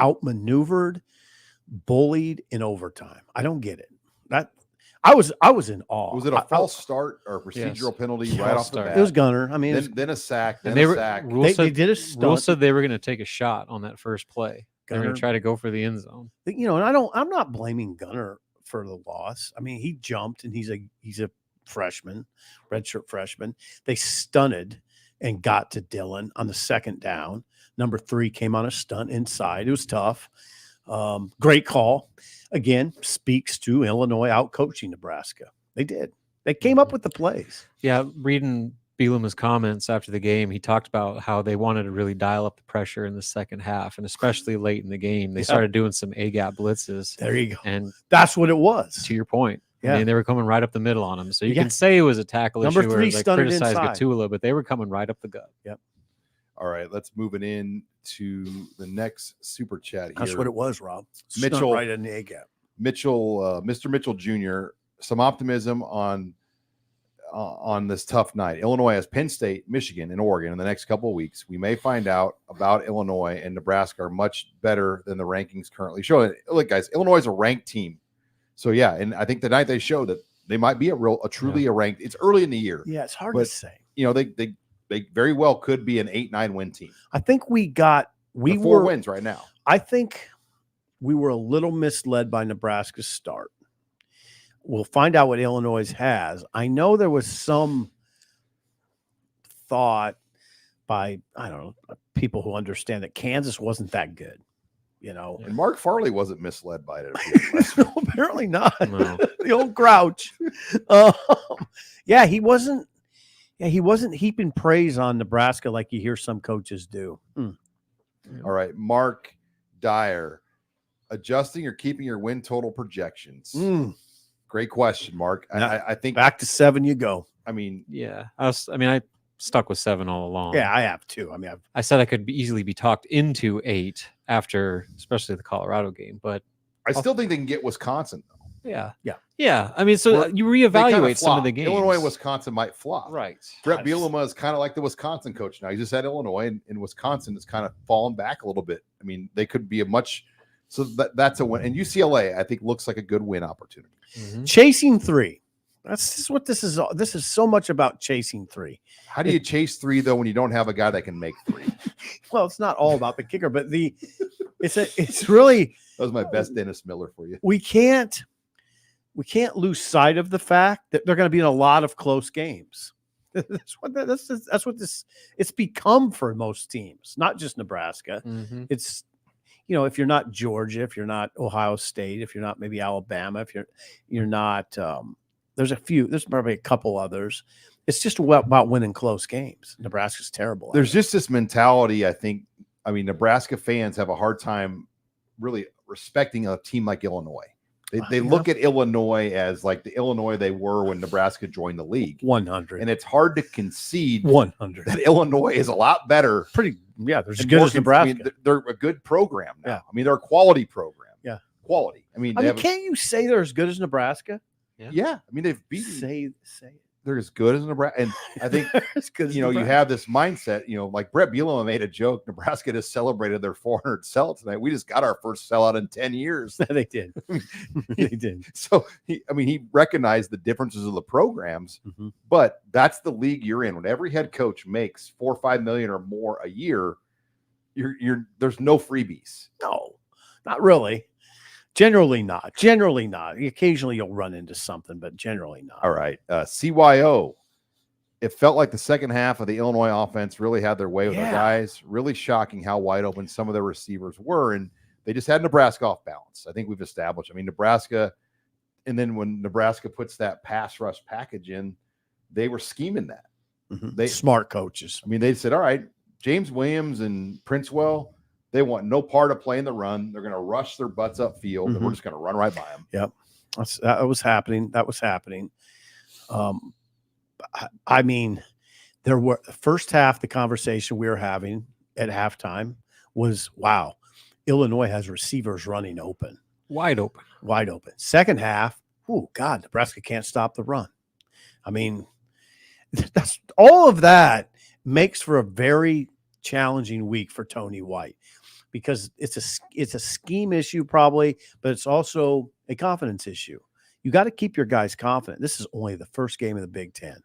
outmaneuvered, bullied in overtime? I don't get it. That I was in awe. Was it a false start or a procedural penalty right off the bat? It was Gunner. I mean, then a sack. Then they a sack. They did a stunt. Rule said they were going to take a shot on that first play. They're going to try to go for the end zone. And I'm not blaming Gunner for the loss. I mean, he jumped and he's a freshman, redshirt freshman. They stunted and got to Dylan on the second down. Number 3 came on a stunt inside. It was tough. Great call. Again, speaks to Illinois out coaching Nebraska. They did. They came up with the plays. Yeah, reading Bielema's comments after the game, he talked about how they wanted to really dial up the pressure in the second half, and especially late in the game. They started doing some A-gap blitzes. There you go. And that's what it was. To your point. Yeah. I mean, they were coming right up the middle on him. So you can say it was a tackle Number issue 3 or like criticize Gatula, but they were coming right up the gut. Yep. All right, let's move it in to the next super chat here. That's what it was, Rob. Mitchell, right in the A-gap. Mr. Mitchell Jr., some optimism on this tough night. Illinois has Penn State, Michigan, and Oregon in the next couple of weeks. We may find out about Illinois and Nebraska are much better than the rankings currently show. Look, guys, Illinois is a ranked team. So, yeah, and I think tonight they showed that they might be truly a ranked. It's early in the year. Yeah, it's hard to say. They very well could be an 8-9 win team. I think we were 4 wins right now. I think we were a little misled by Nebraska's start. We'll find out what Illinois has. I know there was some thought by, I don't know, people who understand that Kansas wasn't that good, And Mark Farley wasn't misled by it. No, apparently not. No. The old grouch. He wasn't heaping praise on Nebraska like you hear some coaches do. All right, Mark Dyer, adjusting or keeping your win total projections? Great question, Mark. I think back to 7 you go. I mean, yeah, I stuck with 7 all along. Yeah, I have too. I mean, I said I could easily be talked into 8 after, especially the Colorado game, but I still think they can get Wisconsin though. Yeah. I mean, so you reevaluate some of the games. Illinois and Wisconsin might flop. Right. Brett Bielema is kind of like the Wisconsin coach now. He just had Illinois, and Wisconsin has kind of fallen back a little bit. I mean, they could be so that's a win. And UCLA, I think, looks like a good win opportunity. Mm-hmm. Chasing 3. That's what this is. This is so much about chasing 3. How do you chase 3 though when you don't have a guy that can make 3? Well, it's not all about the kicker, but it's really that was my best Dennis Miller for you. We can't lose sight of the fact that they're going to be in a lot of close games. That's what it's become for most teams, not just Nebraska. Mm-hmm. It's if you're not Georgia, if you're not Ohio State, if you're not maybe Alabama, if you're not there's probably a couple others. It's just about winning close games. Nebraska's terrible. There's just this mentality, I think. I mean, Nebraska fans have a hard time really respecting a team like Illinois. They look at Illinois as like the Illinois they were when Nebraska joined the league. 100. And it's hard to concede 100 that Illinois is a lot better. They're as good as Nebraska. I mean, they're a good program now. Yeah. I mean, they're a quality program. Yeah. Quality. I mean, can't you say they're as good as Nebraska? Yeah. I mean, they've beaten. Say it. They're as good as Nebraska. And I think, as good as you have this mindset, like Brett Bielema made a joke. Nebraska just celebrated their 400 sell tonight. We just got our first sellout in 10 years. They did. They did. So, he recognized the differences of the programs, but that's the league you're in. When every head coach makes $4 or $5 million or more a year, there's no freebies. No, not really. Generally not. Occasionally you'll run into something, but generally not. All right. CYO. It felt like the second half of the Illinois offense really had their way with their guys. Really shocking how wide open some of their receivers were. And they just had Nebraska off balance. I think we've established. I mean, Nebraska, and then when Nebraska puts that pass rush package in, they were scheming that. They smart coaches. I mean, they said, all right, James Williams and Princewell, they want no part of playing the run. They're going to rush their butts upfield, and we're just going to run right by them. Yep. That was happening. I mean, there were the first half, the conversation we were having at halftime was, wow, Illinois has receivers running open. Wide open. Second half, oh, God, Nebraska can't stop the run. I mean, that's all of that makes for a very challenging week for Tony White, because it's a scheme issue probably, but it's also a confidence issue. You got to keep your guys confident. This is only the first game of the Big Ten.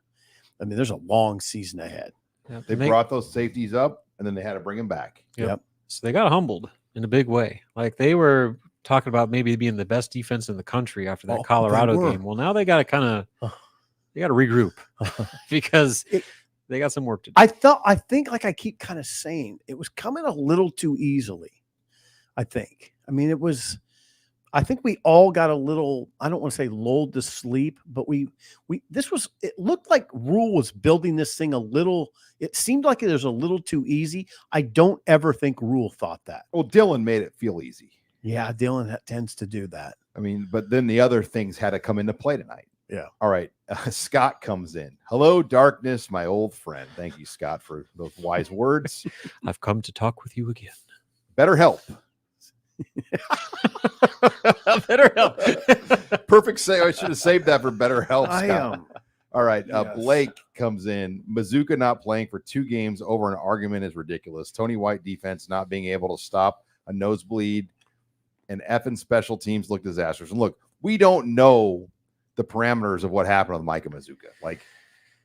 I mean, there's a long season ahead. Yep. They brought those safeties up, and then they had to bring them back. Yep. So they got humbled in a big way. Like, they were talking about maybe being the best defense in the country after that Colorado game. Well, now they got to they got to regroup because they got some work to do. I think like I keep kind of saying, it was coming a little too easily. I mean, I think we all got a little, I don't want to say lulled to sleep, but it looked like Rule was building this thing a little, it seemed like it was a little too easy. I don't ever think Rule thought that. Well, Dylan made it feel easy. Yeah, Dylan tends to do that. I mean, but then the other things had to come into play tonight. Yeah. All right. Scott comes in. Hello, darkness, my old friend. Thank you, Scott, for those wise words. I've come to talk with you again. BetterHelp. BetterHelp. Perfect say. I should have saved that for BetterHelp, Scott. All right. Yes. Blake comes in. Mazuka not playing for 2 games over an argument is ridiculous. Tony White defense not being able to stop a nosebleed, and effing special teams look disastrous. And look, we don't know the parameters of what happened with Micah Mazuka. Like,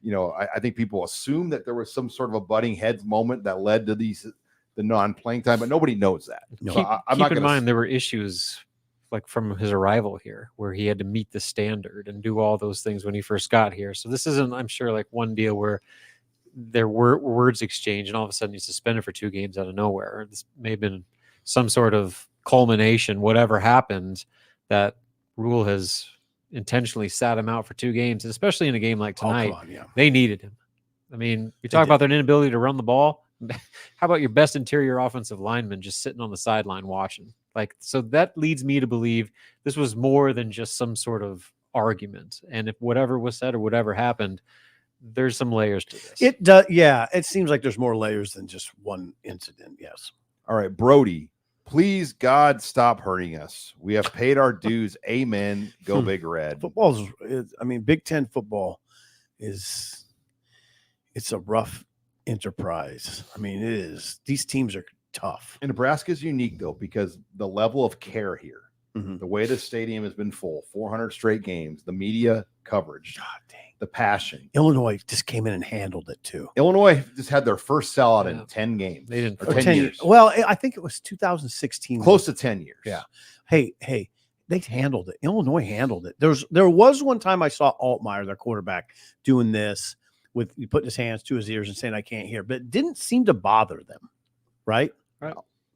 I think people assume that there was some sort of a butting heads moment that led to the non-playing time, but nobody knows that. No. So keep in mind there were issues like from his arrival here where he had to meet the standard and do all those things when he first got here. So this isn't, I'm sure, like one deal where there were words exchanged and all of a sudden he's suspended for 2 games out of nowhere. This may have been some sort of culmination, whatever happened, that Rule has intentionally sat him out for 2 games, especially in a game like tonight. They needed him. I mean, you talk about their inability to run the ball. How about your best interior offensive lineman just sitting on the sideline watching? Like, so that leads me to believe this was more than just some sort of argument. And if whatever was said or whatever happened, there's some layers to this. It does. Yeah. It seems like there's more layers than just one incident. Yes. All right, Brody, please, God, stop hurting us. We have paid our dues. Amen. Go Big Red. Big Ten football it's a rough enterprise. I mean, it is. These teams are tough. And Nebraska is unique, though, because the level of care here, the way the stadium has been full, 400 straight games, the media coverage, God dang, the passion. Illinois just came in and handled it too. Illinois just had their first sellout in 10 games. They didn't. Or 10 years. Well, I think it was 2016. Close to 10 years. Yeah. Hey, they handled it. Illinois handled it. There was one time I saw Altmaier, their quarterback, doing this with putting his hands to his ears and saying, I can't hear, but it didn't seem to bother them. Right.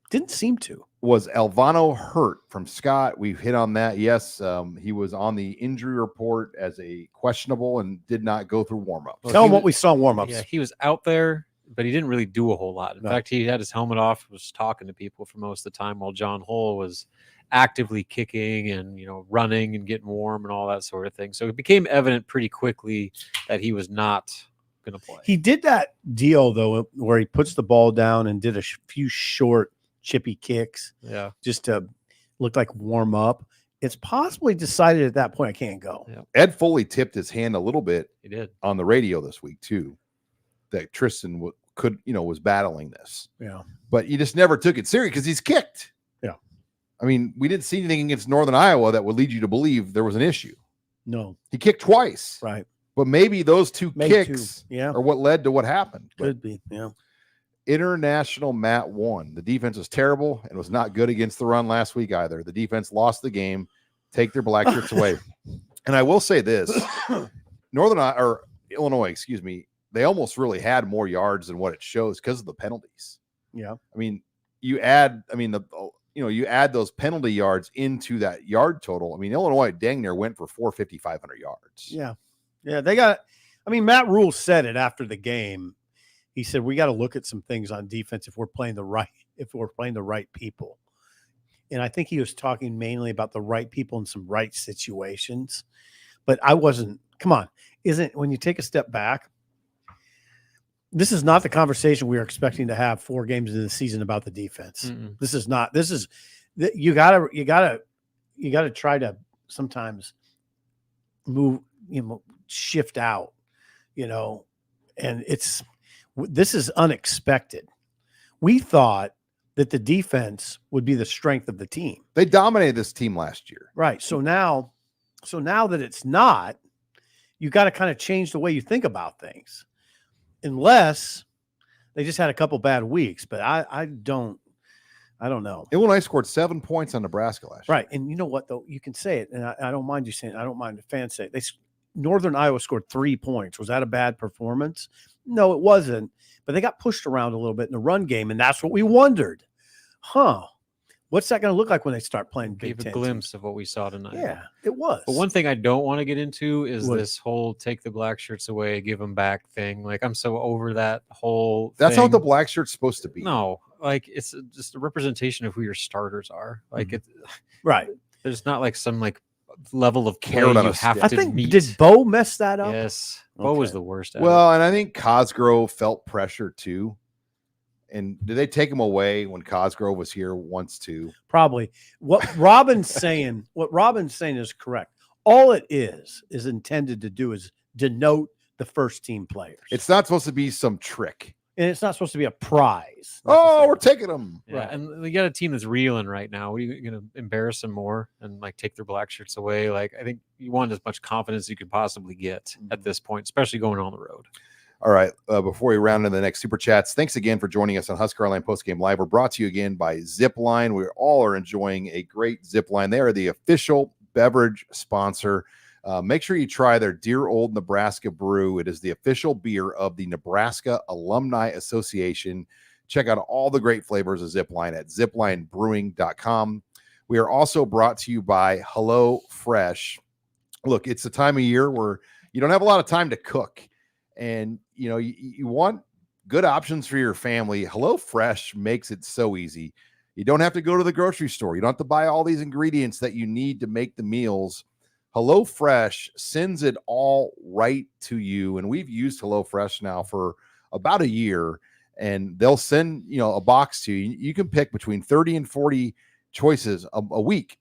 Didn't seem to. Was Alvano hurt from Scott? We've hit on that. Yes. He was on the injury report as a questionable and did not go through warmups. Tell him what we saw in warmups. Yeah, he was out there, but he didn't really do a whole lot. In fact, he had his helmet off, was talking to people for most of the time while John Hull was actively kicking and, running and getting warm and all that sort of thing. So it became evident pretty quickly that he was not going to play. He did that deal, though, where he puts the ball down and did a few short, chippy kicks. Yeah. Just to look like warm up. It's possibly decided at that point I can't go. Yeah. Ed Foley tipped his hand a little bit. He did on the radio this week too, that Tristan was battling this. Yeah. But you just never took it serious because he's kicked. Yeah. I mean, we didn't see anything against Northern Iowa that would lead you to believe there was an issue. No. He kicked twice. Right. But maybe those two kicks Yeah. are what led to what happened. Could be. Yeah. International Matt won. The defense was terrible and was not good against the run last week either. The defense lost the game. Take their black shirts away. And I will say this, Illinois, they almost really had more yards than what it shows because of the penalties. Yeah. I mean, you add those penalty yards into that yard total. I mean, Illinois dang near went for 450, 500 yards. Yeah. Yeah. Matt Rule said it after the game. He said, we got to look at some things on defense if we're playing the right people. And I think he was talking mainly about the right people in some right situations. But come on, when you take a step back, this is not the conversation we are expecting to have 4 games into the season about the defense. Mm-mm. You gotta try to sometimes move, shift out, and this is unexpected. We thought that the defense would be the strength of the team. They dominated this team last year. Right. So now that it's not, you got to kind of change the way you think about things. Unless they just had a couple bad weeks, but I don't know. Illinois scored 7 points on Nebraska last year. Right. And you know what, though? You can say it, and I don't mind you saying it. I don't mind the fans saying it. Northern Iowa scored 3 points. Was that a bad performance? No, it wasn't. But they got pushed around a little bit in the run game, and that's what we wondered. What's that going to look like when they start playing Big Ten? Gave a glimpse of what we saw tonight. Yeah, it was. But one thing I don't want to get into is this whole take the black shirts away, give them back thing. Like, I'm so over that whole That's thing. not what the black shirt's supposed to be. No, like, it's just a representation of who your starters are. Like, right. There's not like some level of Carrot play on you a have stick. to I think, meet. did Bo mess that up? Yes. Bo was the worst at Well, and I think Cosgrove felt pressure too. And did they take him away when Cosgrove was here once too? Probably. What Robin's saying is correct. All it is intended to do is denote the first team players. It's not supposed to be some trick. And it's not supposed to be a prize. Oh, we're taking them. Yeah, Right. and we got a team that's reeling right now. What are you going to embarrass them more and take their black shirts away? Like, I think you want as much confidence as you could possibly get at this point, especially going on the road. All right. Before we round into the next super chats, thanks again for joining us on HuskerOnline Postgame Live. We're brought to you again by Zipline. We all are enjoying a great Zipline. They are the official beverage sponsor. Make sure you try their Dear Old Nebraska brew. It is the official beer of the Nebraska Alumni Association. Check out all the great flavors of Zipline at ziplinebrewing.com. We are also brought to you by HelloFresh. Look, it's the time of year where you don't have a lot of time to cook. And, you want good options for your family. HelloFresh makes it so easy. You don't have to go to the grocery store. You don't have to buy all these ingredients that you need to make the meals. HelloFresh sends it all right to you. And we've used HelloFresh now for about a year. And they'll send, a box to you. You can pick between 30 and 40 choices a week.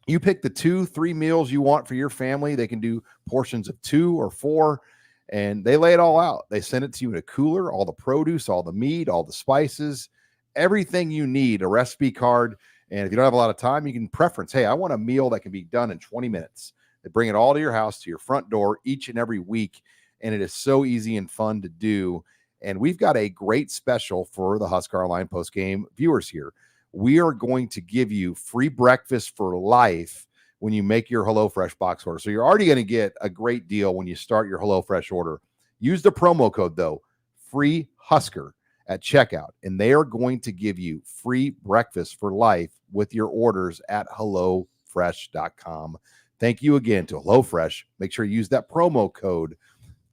You pick the 2-3 meals you want for your family. They can do portions of 2 or 4. And they lay it all out. They send it to you in a cooler, all the produce, all the meat, all the spices, everything you need, a recipe card. And if you don't have a lot of time, you can preference, hey, I want a meal that can be done in 20 minutes. They bring it all to your house, to your front door each and every week. And it is so easy and fun to do. And we've got a great special for the HuskerOnline postgame viewers here. We are going to give you free breakfast for life when you make your HelloFresh box order. So you're already going to get a great deal when you start your HelloFresh order. Use the promo code, though, free Husker at checkout, and they are going to give you free breakfast for life with your orders at HelloFresh.com. Thank you again to HelloFresh. Make sure you use that promo code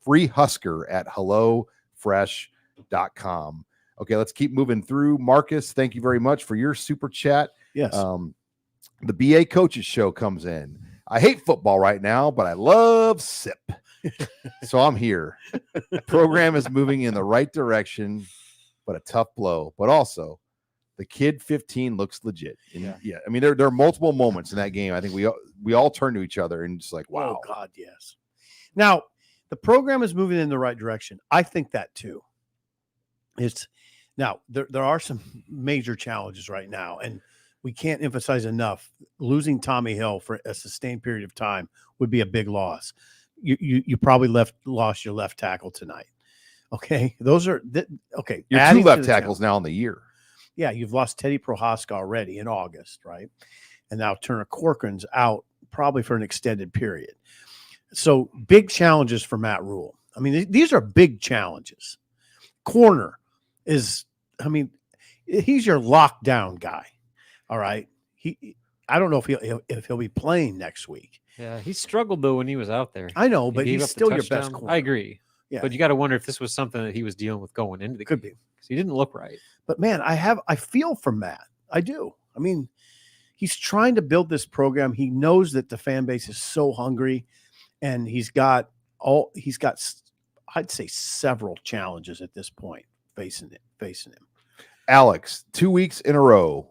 free Husker at HelloFresh.com. Okay, let's keep moving through. Marcus, thank you very much for your super chat. Yes. The BA Coaches Show comes in. I hate football right now, but I love SIP. So I'm here. The program is moving in the right direction, but a tough blow. But also, the kid 15 looks legit. And yeah, I mean, there are multiple moments in that game. I think we all turn to each other and just like, wow. Oh, God, yes. Now, the program is moving in the right direction. I think that too. Now, there are some major challenges right now, and we can't emphasize enough. Losing Tommy Hill for a sustained period of time would be a big loss. You probably lost your left tackle tonight. Okay, those are okay. You're two left tackles now in the year. Yeah, you've lost Teddy Prohaska already in August, right? And now Turner Corcoran's out probably for an extended period. So big challenges for Matt Rule. I mean, these are big challenges. Corner is, I mean, he's your lockdown guy. All right. I don't know if he'll be playing next week. Yeah, he struggled though when he was out there. I know, but he's still your best corner. I agree. Yeah. But you got to wonder if this was something that he was dealing with going into the Could game. be. Because he didn't look right. But man, I feel for Matt. I do. I mean, he's trying to build this program. He knows that the fan base is so hungry, and he's got I'd say several challenges at this point facing him. Alex, 2 weeks in a row,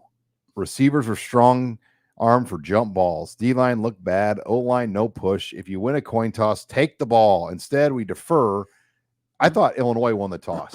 receivers were strong armed for jump balls. D-line looked bad. O-line, no push. If you win a coin toss, take the ball. Instead, we defer. I thought Illinois won the toss.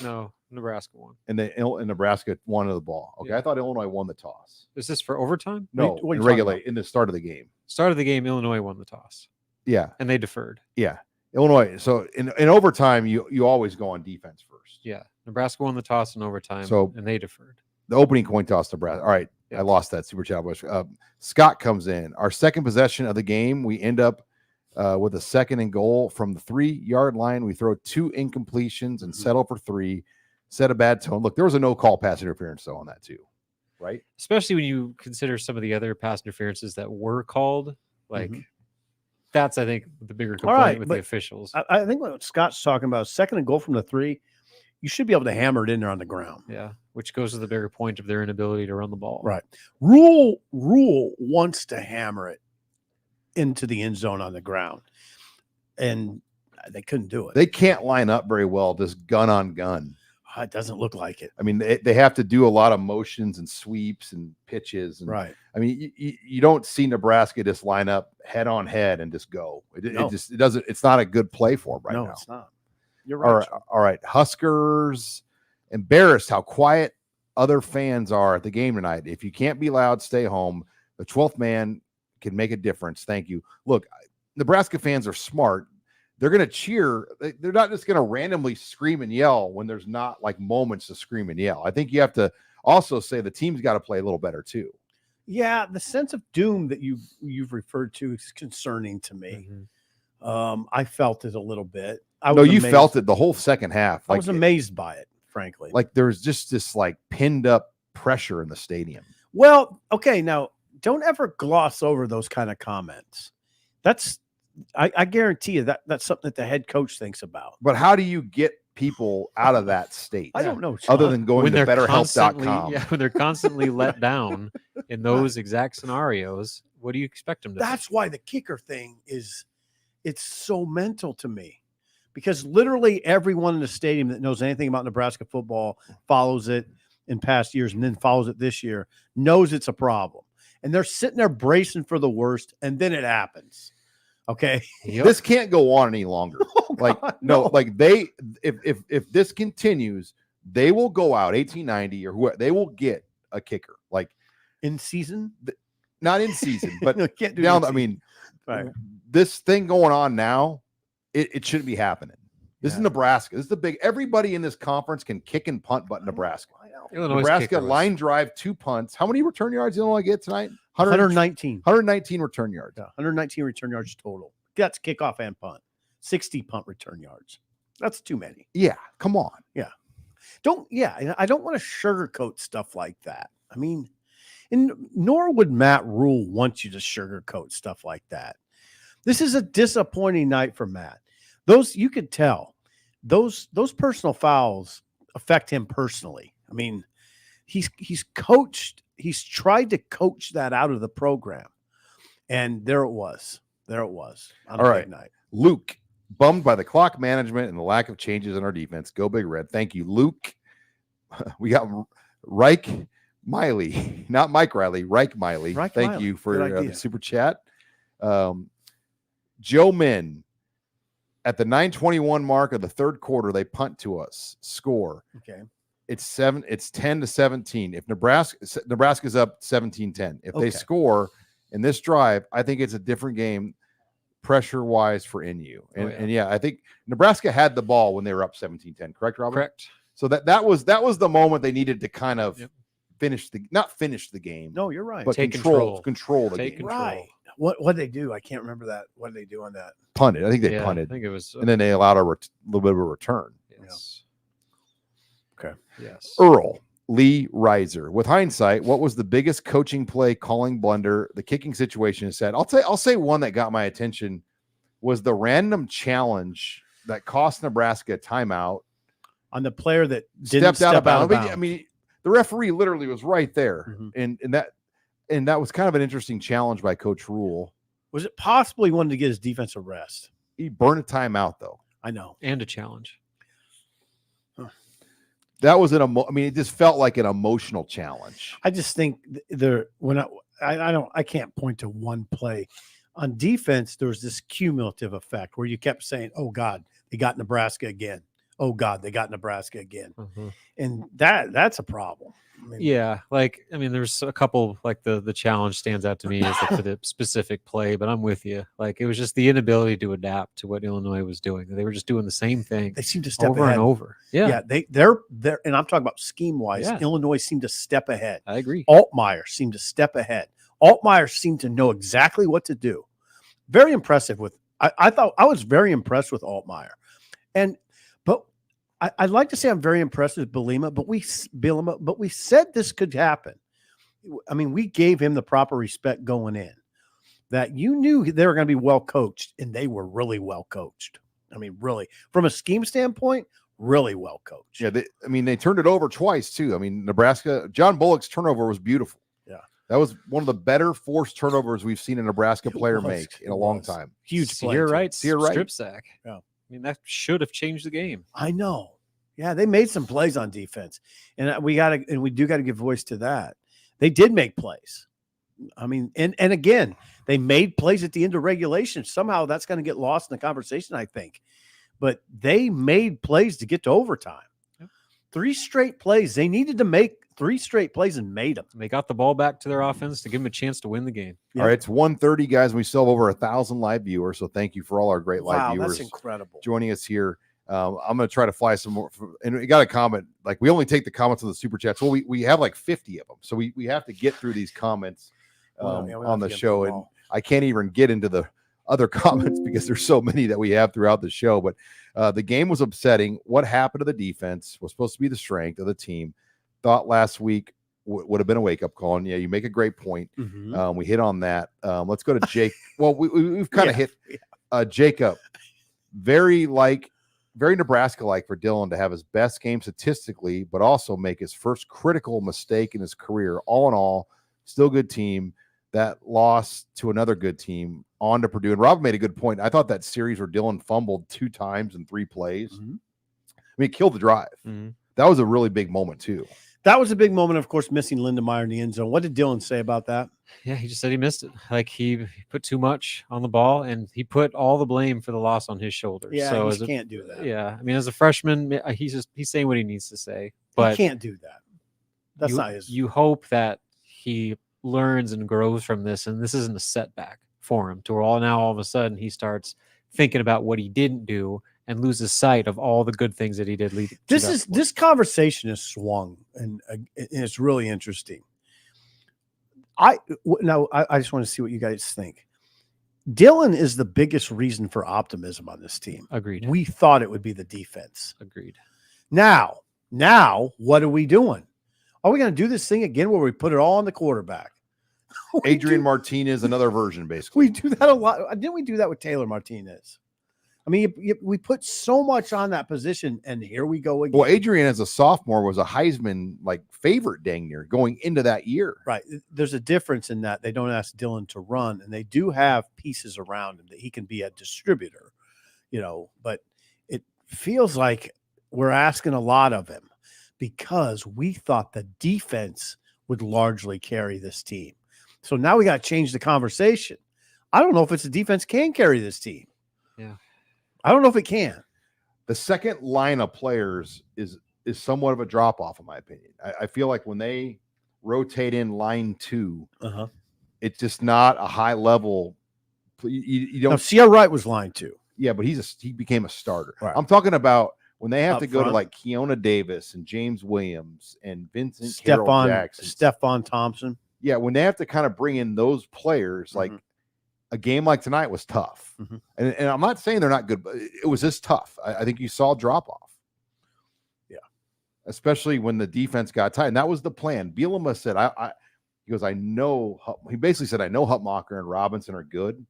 No, Nebraska won. And Nebraska won the ball. Okay, Yeah. I thought Illinois won the toss. Is this for overtime? No, What are you talking about? in the start of the game. Start of the game, Illinois won the toss. Yeah, And they deferred. yeah. Illinois. So in overtime, you always go on defense first. Yeah. Nebraska won the toss in overtime. So- and they deferred. The opening coin toss, Nebraska. All right, Yeah. I lost that super chat. Scott comes in. Our second possession of the game, we end up with a second and goal from the 3-yard line. We throw 2 incompletions and settle for 3. Set a bad tone. Look, there was a no call pass interference though on that too, right? Especially when you consider some of the other pass interferences that were called. Like Mhm. that's, I think, the bigger All complaint right, with but the officials. I think what Scott's talking about, second and goal from the 3, you should be able to hammer it in there on the ground. Yeah. Which goes to the bigger point of their inability to run the ball. Right. Rule wants to hammer it into the end zone on the ground, and they couldn't do it. They can't line up very well, just gun on gun. It doesn't look like it. I mean, they have to do a lot of motions and sweeps and pitches. And, Right. I mean, you don't see Nebraska just line up head on head and just go. No. It doesn't. It's not a good play for them right No, now. it's not. You're right. All right. Huskers embarrassed how quiet other fans are at the game tonight. If you can't be loud, stay home. The 12th man can make a difference. Thank you. Look, Nebraska fans are smart. They're going to cheer. They're not just going to randomly scream and yell when there's not like moments to scream and yell. I think you have to also say the team's got to play a little better too. Yeah, the sense of doom that you've referred to is concerning to me. Mm-hmm. I felt it a little bit. You felt it the whole second half. I was amazed by it, frankly. Like there's just this like pinned up pressure in the stadium. Well, okay, now don't ever gloss over those kind of comments. I guarantee you that's something that the head coach thinks about. But how do you get people out of that state? I don't know, Other Sean. than going to BetterHelp.com. Yeah, when they're constantly let down in those exact scenarios, what do you expect them to That's think? why the kicker thing it's so mental to me, because literally everyone in the stadium that knows anything about Nebraska football, follows it in past years and then follows it this year, knows it's a problem. And they're sitting there bracing for the worst, and then it happens. Okay. Yep. This can't go on any longer. Oh, Like God, no, like if this continues, they will go out 1890 or whoever, they will get a kicker. Like in season, not in season, but No, can't do down. in I mean, right. this thing going on now, it shouldn't be happening. This is Yeah. Nebraska. This is the big. Everybody in this conference can kick and punt, but Nebraska. Illinois' Nebraska kicker was- line drive, 2 punts. How many return yards did Illinois get tonight? 119. 119 return yards. Yeah, 119 return yards total. That's kickoff and punt. 60 punt return yards. That's too many. Yeah, come on. I don't want to sugarcoat stuff like that. I mean, and nor would Matt Rule want you to sugarcoat stuff like that. This is a disappointing night for Matt. You could tell those personal fouls affect him personally. I mean, he's coached. He's tried to coach that out of the program, and there it was. On All a right. big night. Luke, bummed by the clock management and the lack of changes in our defense. Go Big Red. Thank you, Luke. We got Reich Miley, not Mike Riley, Reich Miley. Reich Thank Miley. you for Good the idea. super chat. Joe Min, at the 9:21 mark of the third quarter, they punt to us. Score. Okay. It's 10-17. If Nebraska's up 17-10. If they Okay. score in this drive, I think it's a different game pressure wise for NU. And yeah, I think Nebraska had the ball when they were up 17-10. Correct, Robert? Correct. So that was the moment they needed to kind of not finish the game. No, you're right. But Take control the Take game. control. Right. What they do? I can't remember that. What did they do on that? Punted. I think they Yeah, punted. I think it was. And then they allowed a little bit of a return. Yes. Okay. Yes. Earl Lee Reiser. With hindsight, what was the biggest coaching play calling blunder? The kicking situation is said. I'll say one that got my attention was the random challenge that cost Nebraska a timeout. On the player that didn't Stepped out of bounds. bounds. I mean, the referee literally was right there, Mhm. and that was kind of an interesting challenge by Coach Rule. Was it possible he wanted to get his defensive rest? He burned a timeout though. I know. And a challenge. That was it just felt like an emotional challenge. I just think I can't point to one play. On defense, there was this cumulative effect where you kept saying, "Oh God, they got Nebraska again. Oh God, they got Nebraska again," and that's a problem. I mean, Yeah, there's a couple, like the challenge stands out to me as for the specific play, but I'm with you. Like, it was just the inability to adapt to what Illinois was doing. They were just doing the same thing they seem to step over ahead. and over. Yeah, they're and I'm talking about scheme wise. Yeah. Illinois seemed to step ahead. I agree. Altmaier seemed to step ahead. Altmaier seemed to know exactly what to do. Very impressive with. I thought I was very impressed with Altmaier, but I'd like to say I'm very impressed with Bielema, but we said this could happen. I mean, we gave him the proper respect going in. That you knew they were going to be well coached, and they were really well coached. I mean, really, from a scheme standpoint, really well coached. Yeah, they turned it over twice too. I mean, Nebraska, John Bullock's turnover was beautiful. Yeah. That was one of the better forced turnovers we've seen a Nebraska player make in a long time. Huge play. You're too. right. Sear Wright. Strip sack. Yeah. I mean, that should have changed the game. I know. Yeah, they made some plays on defense, and we do got to give voice to that. They did make plays. I mean, and again, they made plays at the end of regulation. Somehow that's going to get lost in the conversation, I think. But they made plays to get to overtime. Yep. 3 straight plays. They needed to make 3 straight plays and made them. They got the ball back to their offense to give them a chance to win the game. Yep. All right, it's 1:30, guys. And we still have over 1,000 live viewers. So thank you for all our great live viewers That's incredible. joining us here. I'm going to try to fly some more. And we got a comment. Like, we only take the comments on the super chats. Well, we have like 50 of them. So we have to get through these comments We on have the to get show. them And all. I can't even get into the other comments because there's so many that we have throughout the show. But the game was upsetting. What happened to the defense was supposed to be the strength of the team. Thought last week would have been a wake-up call. And yeah, you make a great point. Mhm. We hit on that. Let's go to Jake. Well, we've kind of hit Jacob. Very Nebraska-like for Dylan to have his best game statistically, but also make his first critical mistake in his career. All in all, still good team. That loss to another good team on to Purdue. And Rob made a good point. I thought that series where Dylan fumbled 2 times in 3 plays. Mhm. I mean, it killed the drive. That was a really big moment too. That was a big moment, of course, missing Lindemeyer in the end zone. What did Dylan say about that? Yeah, he just said he missed it. Like, he put too much on the ball, and he put all the blame for the loss on his shoulders. Yeah, so he can't do that. Yeah, I mean, as a freshman, he's saying what he needs to say. But He can't do that. That's not his. You hope that he learns and grows from this, and this isn't a setback for him. To where all of a sudden he starts thinking about what he didn't do and loses sight of all the good things that he did. This conversation is swung, and it's really interesting. I just want to see what you guys think. Dylan is the biggest reason for optimism on this team. Agreed. We thought it would be the defense. Agreed. Now, what are we doing? Are we going to do this thing again where we put it all on the quarterback? Adrian Martinez, another version, basically. We do that a lot. Didn't we do that with Taylor Martinez? I mean, we put so much on that position, and here we go again. Well, Adrian, as a sophomore, was a Heisman favorite dang near going into that year. Right. There's a difference in that they don't ask Dylan to run, and they do have pieces around him that he can be a distributor, but it feels like we're asking a lot of him because we thought the defense would largely carry this team. So now we got to change the conversation. I don't know if it's the defense can carry this team. Yeah. I don't know if it can. The second line of players is somewhat of a drop off, in my opinion. I feel like when they rotate in line 2, it's just not a high level. You don't. Now, C.R. Wright was line 2. Yeah, but he became a starter. Right. I'm talking about when they have Up to go front. to Keona Davis and James Williams and Vincent Carroll Jackson. Stephon Thompson. Yeah, when they have to kind of bring in those players, a game like tonight was tough. And I'm not saying they're not good, but it was just tough. I think you saw drop off. Yeah. Especially when the defense got tight. And that was the plan. Bielema said, he goes, he basically said, I know Hutmacher and Robinson are good,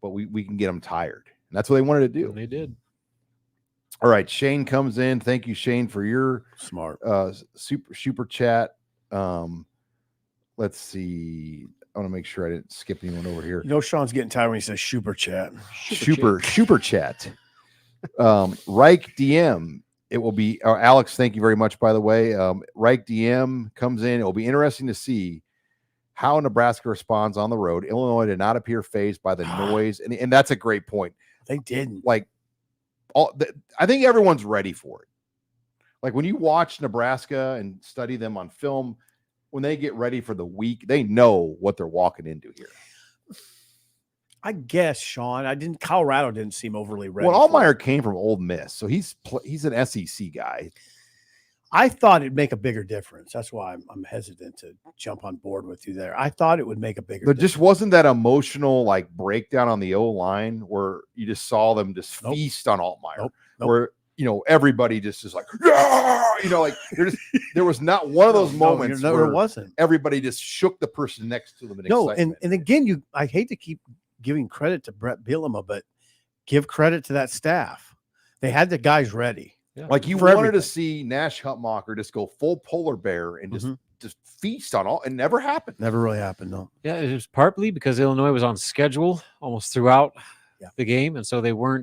but we can get them tired. And that's what they wanted to do. And they did. All right. Shane comes in. Thank you, Shane, for your Smart. super chat. Let's see. I want to make sure I didn't skip anyone over here. Sean's getting tired when he says super chat. Super chat. Reich DM. It will be Alex. Thank you very much, by the way. Reich DM comes in. It will be interesting to see how Nebraska responds on the road. Illinois did not appear fazed by the noise, and that's a great point. They didn't. I think everyone's ready for it. Like when you watch Nebraska and study them on film, when they get ready for the week, they know what they're walking into here. I guess, Sean, Colorado didn't seem overly ready. Well, Allmeyer came from Ole Miss, so he's an SEC guy. I thought it'd make a bigger difference. That's why I'm hesitant to jump on board with you there. I thought it would make a bigger There difference. just wasn't that emotional breakdown on the O-line where you just saw them just feast on Allmeyer. Where everybody just is like, there was not one of those moments where it wasn't. Everybody just shook the person next to them in excitement. And again, I hate to keep giving credit to Brett Bielema, but give credit to that staff. They had the guys ready. Yeah. You wanted to see Nash Hutmacher just go full polar bear and just feast on all. It never happened. Never really happened, no. Yeah, it was partly because Illinois was on schedule almost throughout the game, and so they were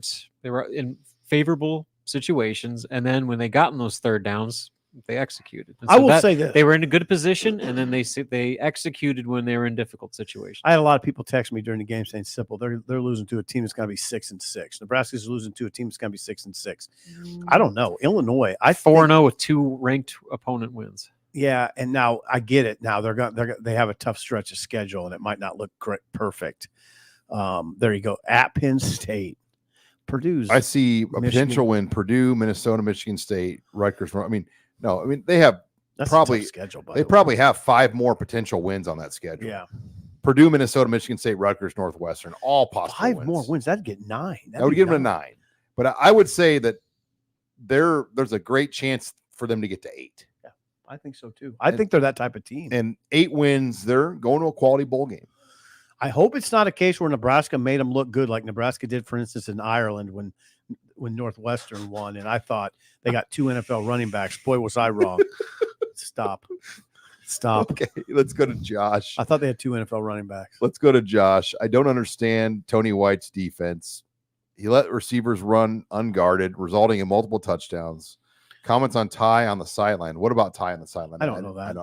in favorable situations. And then when they got in those third downs, they executed. And so I will say this: they were in a good position, and then they executed when they were in difficult situations. I had a lot of people text me during the game saying, "Simple, they're losing to a team that's going to be 6-6. Nebraska's losing to a team that's going to be 6-6." I don't know. Illinois, 4-0 with 2 ranked opponent wins. Yeah, and now I get it. Now they have a tough stretch of schedule, and it might not look perfect. There you go. At Penn State, Purdue's. I see a potential win: Purdue, Minnesota, Michigan State, Rutgers. They have That's probably a tough schedule. They probably have 5 more potential wins on that schedule. Yeah, Purdue, Minnesota, Michigan State, Rutgers, Northwestern, all possible. 5 wins. more wins. That'd get 9. That would give them a 9. But I would say that there's a great chance for them to get to 8. Yeah, I think so too. I think they're that type of team. And 8 wins, they're going to a quality bowl game. I hope it's not a case where Nebraska made them look good like Nebraska did, for instance, in Ireland when Northwestern won, and I thought they got 2 NFL running backs. Boy, was I wrong. Stop. Okay, let's go to Josh. I thought they had 2 NFL running backs. Let's go to Josh. I don't understand Tony White's defense. He let receivers run unguarded, resulting in multiple touchdowns. Comments on Ty on the sideline. What about Ty on the sideline? I don't know that.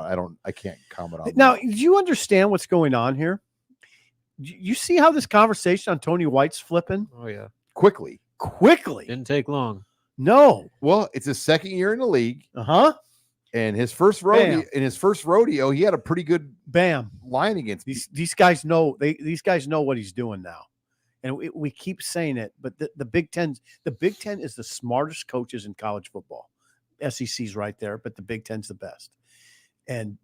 I can't comment on Now, that. do you understand what's going on here? You see how this conversation on Tony White's flipping? Oh yeah, Quickly. didn't take long. No. Well, it's his second year in the league. And his first rodeo, he had a pretty good line against these guys know these guys know what he's doing now, and we keep saying it. But the Big Ten is the smartest coaches in college football. SEC's right there, but the Big Ten's the best. And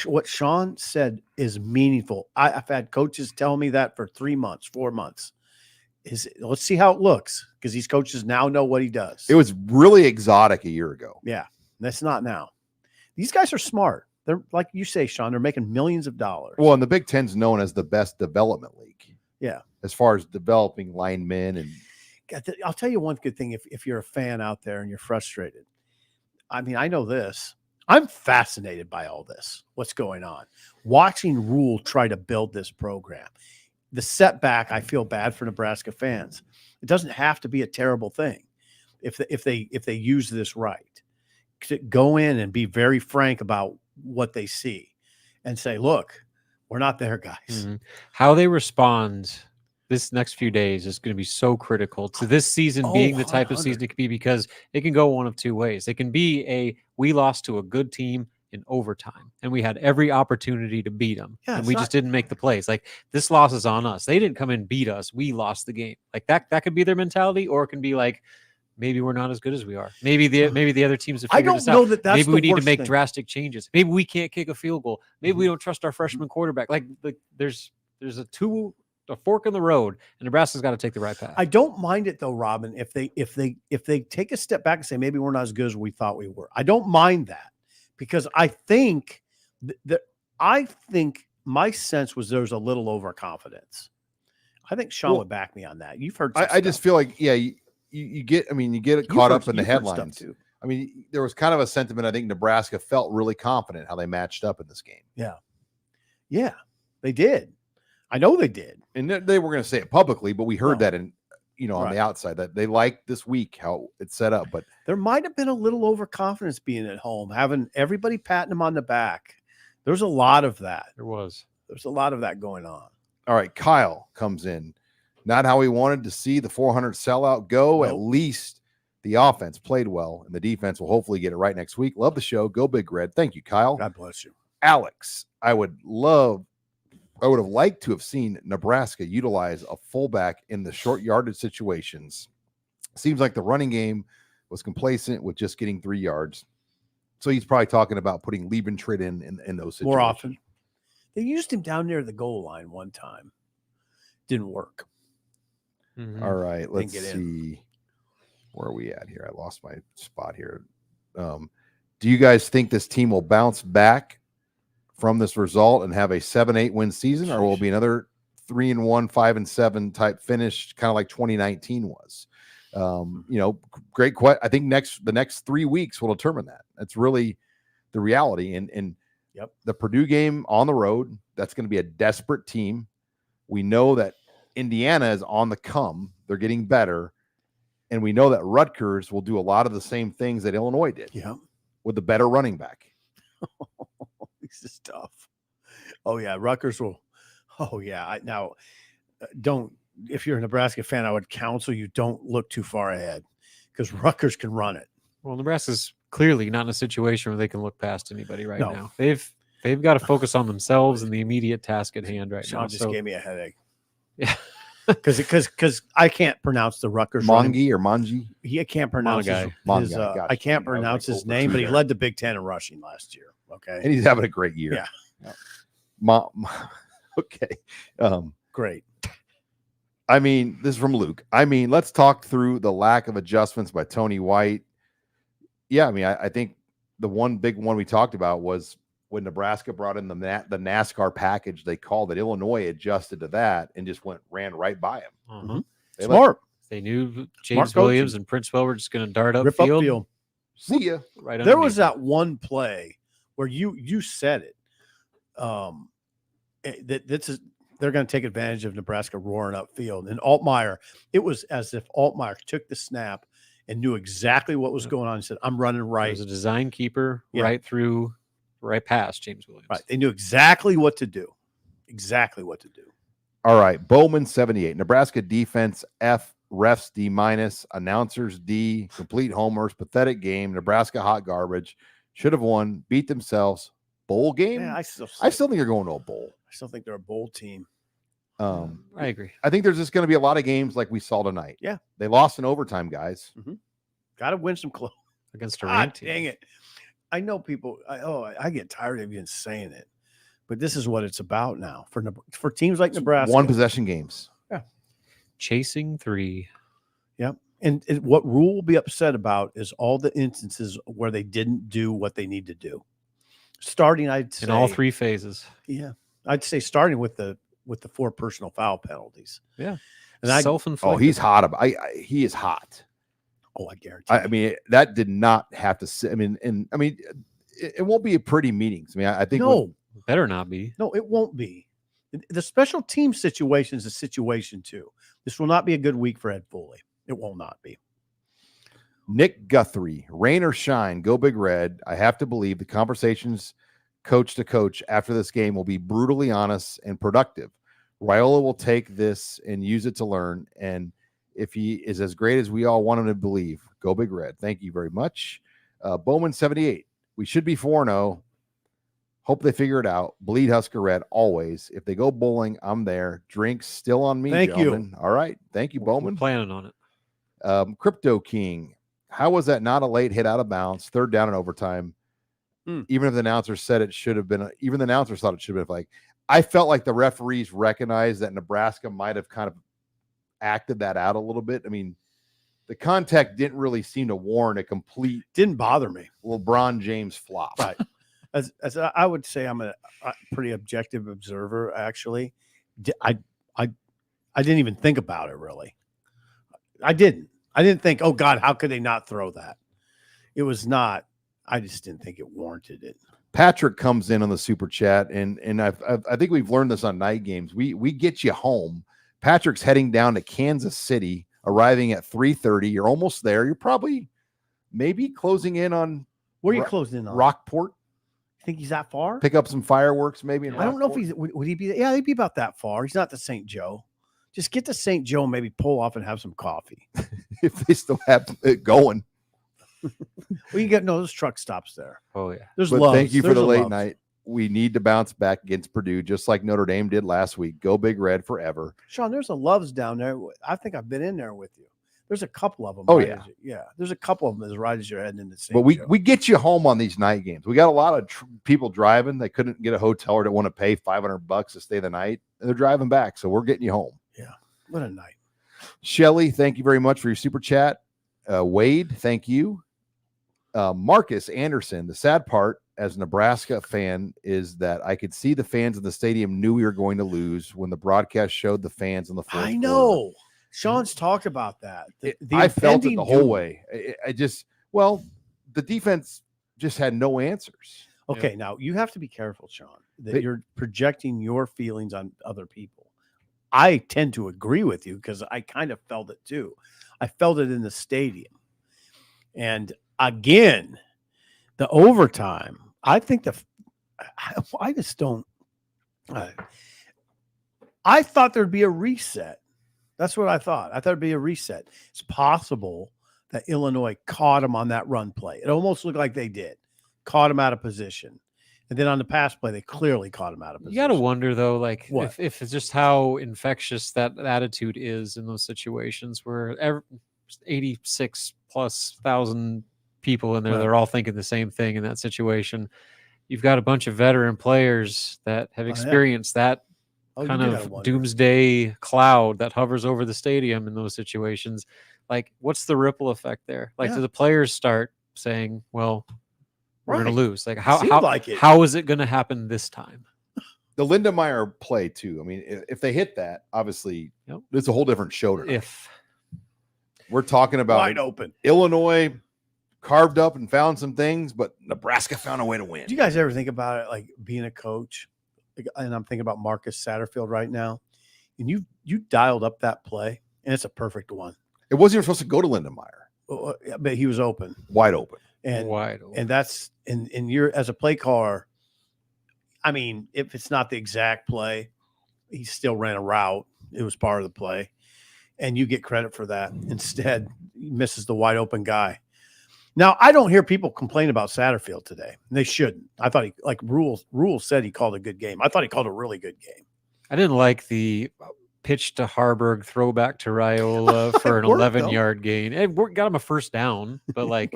what Sean said is meaningful. I've had coaches tell me that for 3 months, 4 months. Let's see how it looks, because these coaches now know what he does. It was really exotic a year ago. Yeah. That's not now. These guys are smart. They're, like you say, Sean, they're making millions of dollars. Well, and the Big Ten's known as the best development league. Yeah. As far as developing linemen and I'll tell you one good thing. If you're a fan out there and you're frustrated, I mean, I know this. I'm fascinated by all this. What's going on? Watching Rule try to build this program. The setback, I feel bad for Nebraska fans. It doesn't have to be a terrible thing if they use this right. To go in and be very frank about what they see and say, look, we're not there, guys. Mm-hmm. How they respond this next few days is going to be so critical to this season being the type of season it can be, because it can go one of two ways. It can be we lost to a good team in overtime and we had every opportunity to beat them, and we just didn't make the plays. Like, this loss is on us. They didn't come and beat us. We lost the game. Like that could be their mentality, or it can be like, maybe we're not as good as we are. Maybe the other teams have figured this out. I don't know that's maybe we need to make thing. Drastic changes. Maybe we can't kick a field goal. Maybe we don't trust our freshman quarterback. Like there's a fork in the road, and Nebraska's got to take the right path. I don't mind it though, Robin, if they take a step back and say, maybe we're not as good as we thought we were. I don't mind that, because I think my sense was there's a little overconfidence. I think Sean would back me on that. You've heard. I just feel like, you get caught up in the headlines too. I mean, there was kind of a sentiment. I think Nebraska felt really confident how they matched up in this game. Yeah, they did. I know they did. And they were going to say it publicly, but we heard that on the outside, that they liked this week, how it's set up. But there might have been a little overconfidence being at home, having everybody patting them on the back. There's a lot of that. There's a lot of that going on. All right, Kyle comes in. Not how we wanted to see the 400 sellout go. Nope. At least the offense played well, and the defense will hopefully get it right next week. Love the show. Go Big Red. Thank you, Kyle. God bless you. Alex, I would have liked to have seen Nebraska utilize a fullback in the short yardage situations. Seems like the running game was complacent with just getting 3 yards. So he's probably talking about putting Liebentritt in those situations. More often. They used him down near the goal line one time. Didn't work. Mm-hmm. All right, let's see. Where are we at here? I lost my spot here. Do you guys think this team will bounce back from this result and have a 7-8 win season, or will it be another 3-1, 5-7 type finish, kind of like 2019 was? Great question. I think the next 3 weeks will determine that. That's really the reality. And the Purdue game on the road, that's going to be a desperate team. We know that Indiana is on the come. They're getting better. And we know that Rutgers will do a lot of the same things that Illinois did with a better running back. This is tough. Oh, yeah. Rutgers will. Oh, yeah. If you're a Nebraska fan, I would counsel you don't look too far ahead, because Rutgers can run it. Well, Nebraska's clearly not in a situation where they can look past anybody right now. They've got to focus on themselves and the immediate task at hand right now. Sean just gave me a headache. Yeah. Because I can't pronounce the Rutgers. Mongi or Manji? I can't pronounce I can't pronounce his name, but he led the Big Ten in rushing last year. Okay. And he's having a great year. Yeah. Okay. Great. I mean, this is from Luke. I mean, let's talk through the lack of adjustments by Tony White. Yeah, I mean, I think the one big one we talked about was when Nebraska brought in the NASCAR package, they called it. Illinois adjusted to that and just ran right by him. Mm-hmm. Smart. They knew James Williams and Princewell were just going to dart rip upfield. See ya. Right. There was that one play where you said it. They're going to take advantage of Nebraska roaring upfield. And Altmaier, it was as if Altmaier took the snap and knew exactly what was going on. He said, I'm running right. It was a design keeper right past James Williams. Right. They knew exactly what to do. All right. Bowman 78. Nebraska defense F, refs D-, announcers D, complete homers, pathetic game. Nebraska hot garbage. Should have won, beat themselves. Bowl game? Yeah, I still think they're going to a bowl. I still think they're a bowl team. I agree. I think there's just going to be a lot of games like we saw tonight. Yeah. They lost in overtime, guys. Mm-hmm. Got to win some close. Against a ranked team. Dang it. I know people, I get tired of even saying it, but this is what it's about now for teams like Nebraska. One possession games. Yeah. Chasing 3. Yep. And what Rule will be upset about is all the instances where they didn't do what they need to do. Starting, I'd say. In all 3 phases. Yeah. I'd say starting with the 4 personal foul penalties. Yeah. And Self-inflicted. Oh, he's hot. He is hot. I guarantee. I mean, that did not have to sit. I mean, it won't be a pretty meetings. I mean, I think no, better not be. no, it won't be. The special team situation is a situation too. This will not be a good week for Ed Foley. It will not be. Nick Guthrie, rain or shine, go Big Red. I have to believe the conversations coach to coach after this game will be brutally honest and productive. Raiola will take this and use it to learn. And if he is as great as we all want him to believe, go Big Red. Thank you very much. Bowman 78. We should be 4-0. Hope they figure it out. Bleed Husker Red always. If they go bowling, I'm there. Drinks still on me, Thank gentlemen. All right. Thank you, Bowman. We're planning on it. Crypto King. How was that not a late hit out of bounds? Third down in overtime. Even if the announcer said it should have been, even the announcers thought it should have been like, I felt like the referees recognized that Nebraska might have kind of acted that out a little bit. I mean, the contact didn't really seem to warrant a complete Didn't bother me. LeBron James flop. Right. As I would say, I'm a pretty objective observer. Actually, I didn't even think about it really. I didn't think, oh God, how could they not throw that? It was not. I just didn't think it warranted it. Patrick comes in on the super chat, and I think we've learned this on night games. We get you home. Patrick's heading down to Kansas City, arriving at 3:30. You're almost there. You're probably maybe closing in on Where are you closed in on? Rockport. Think he's that far? Pick up some fireworks, maybe. I don't know if he's. Would he be? Yeah, he'd be about that far. He's not to St. Joe. Just get to St. Joe, and maybe pull off and have some coffee. If they still have it going. Well, you get those truck stops there. Oh yeah. There's But love. thank you for the late night. We need to bounce back against Purdue, just like Notre Dame did last week. Go Big Red forever. Sean, there's a Loves down there. I think I've been in there with you. There's a couple of them. Oh, right yeah. Yeah. There's a couple of them as right as you're heading into St. But Joe. we get you home on these night games. We got a lot of people driving. They couldn't get a hotel or don't want to pay $500 to stay the night. And they're driving back. So we're getting you home. Yeah. What a night. Shelly, thank you very much for your super chat. Wade, thank you. Marcus Anderson, the sad part as a Nebraska fan is that I could see the fans in the stadium knew we were going to lose when the broadcast showed the fans in the fourth I quarter. know. Sean's talked about that. I felt it impending the whole doom. way. The defense just had no answers. Okay, now you have to be careful, Sean, that you're projecting your feelings on other people. I tend to agree with you because I kind of felt it too. I felt it in the stadium. And again, the overtime, I think I just don't. I thought there'd be a reset. That's what I thought. I thought it'd be a reset. It's possible that Illinois caught him on that run play. It almost looked like they did. Caught him out of position. And then on the pass play, they clearly caught him out of position. You got to wonder, though, like What? if it's just how infectious that attitude is in those situations where 86,000+ people in there, Right. they're all thinking the same thing in that situation. You've got a bunch of veteran players that have experienced that kind of doomsday cloud that hovers over the stadium in those situations. Like, what's the ripple effect there? Like, do the players start saying, well, we're going to lose? Like, how is it going to happen this time? The Lindemeyer play, too. I mean, if they hit that, obviously, it's a whole different show tonight. If we're talking about wide open, Illinois carved up and found some things, but Nebraska found a way to win. Do you guys ever think about it, like being a coach? And I'm thinking about Marcus Satterfield right now. And you dialed up that play, and it's a perfect one. It wasn't even supposed to go to Lindemeyer. But he was open. Wide open. And that's and you're as a play caller. I mean, if it's not the exact play, he still ran a route. It was part of the play. And you get credit for that. Instead, he misses the wide open guy. Now, I don't hear people complain about Satterfield today. They shouldn't. I thought Rule said he called a good game. I thought he called a really good game. I didn't like the pitch to Harburg, throwback to Raiola for an 11-yard gain. It got him a first down, but like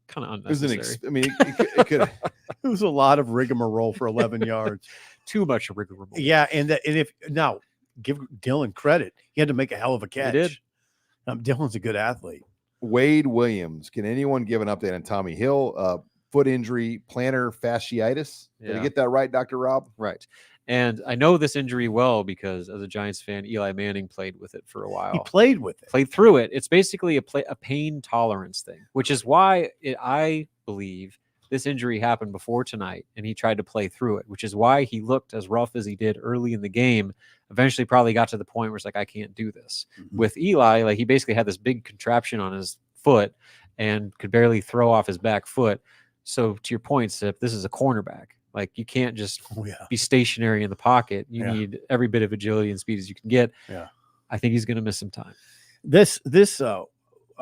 kind of unnecessary. It could. It was a lot of rigmarole for 11 yards. Too much rigmarole. Yeah, and if now give Dylan credit, he had to make a hell of a catch. He did. Dylan's a good athlete. Wade Williams. Can anyone give an update on Tommy Hill? Foot injury, plantar fasciitis. Did I get that right, Dr. Rob? Right. And I know this injury well because as a Giants fan, Eli Manning played with it for a while. He played with it. Played through it. It's basically a pain tolerance thing, which is why I believe this injury happened before tonight, and he tried to play through it, which is why he looked as rough as he did early in the game. Eventually probably got to the point where it's like, I can't do this. Mhm. With Eli, like he basically had this big contraption on his foot and could barely throw off his back foot. So to your point, Sip, this is a cornerback. Like you can't just be stationary in the pocket. You need every bit of agility and speed as you can get. Yeah. I think he's going to miss some time.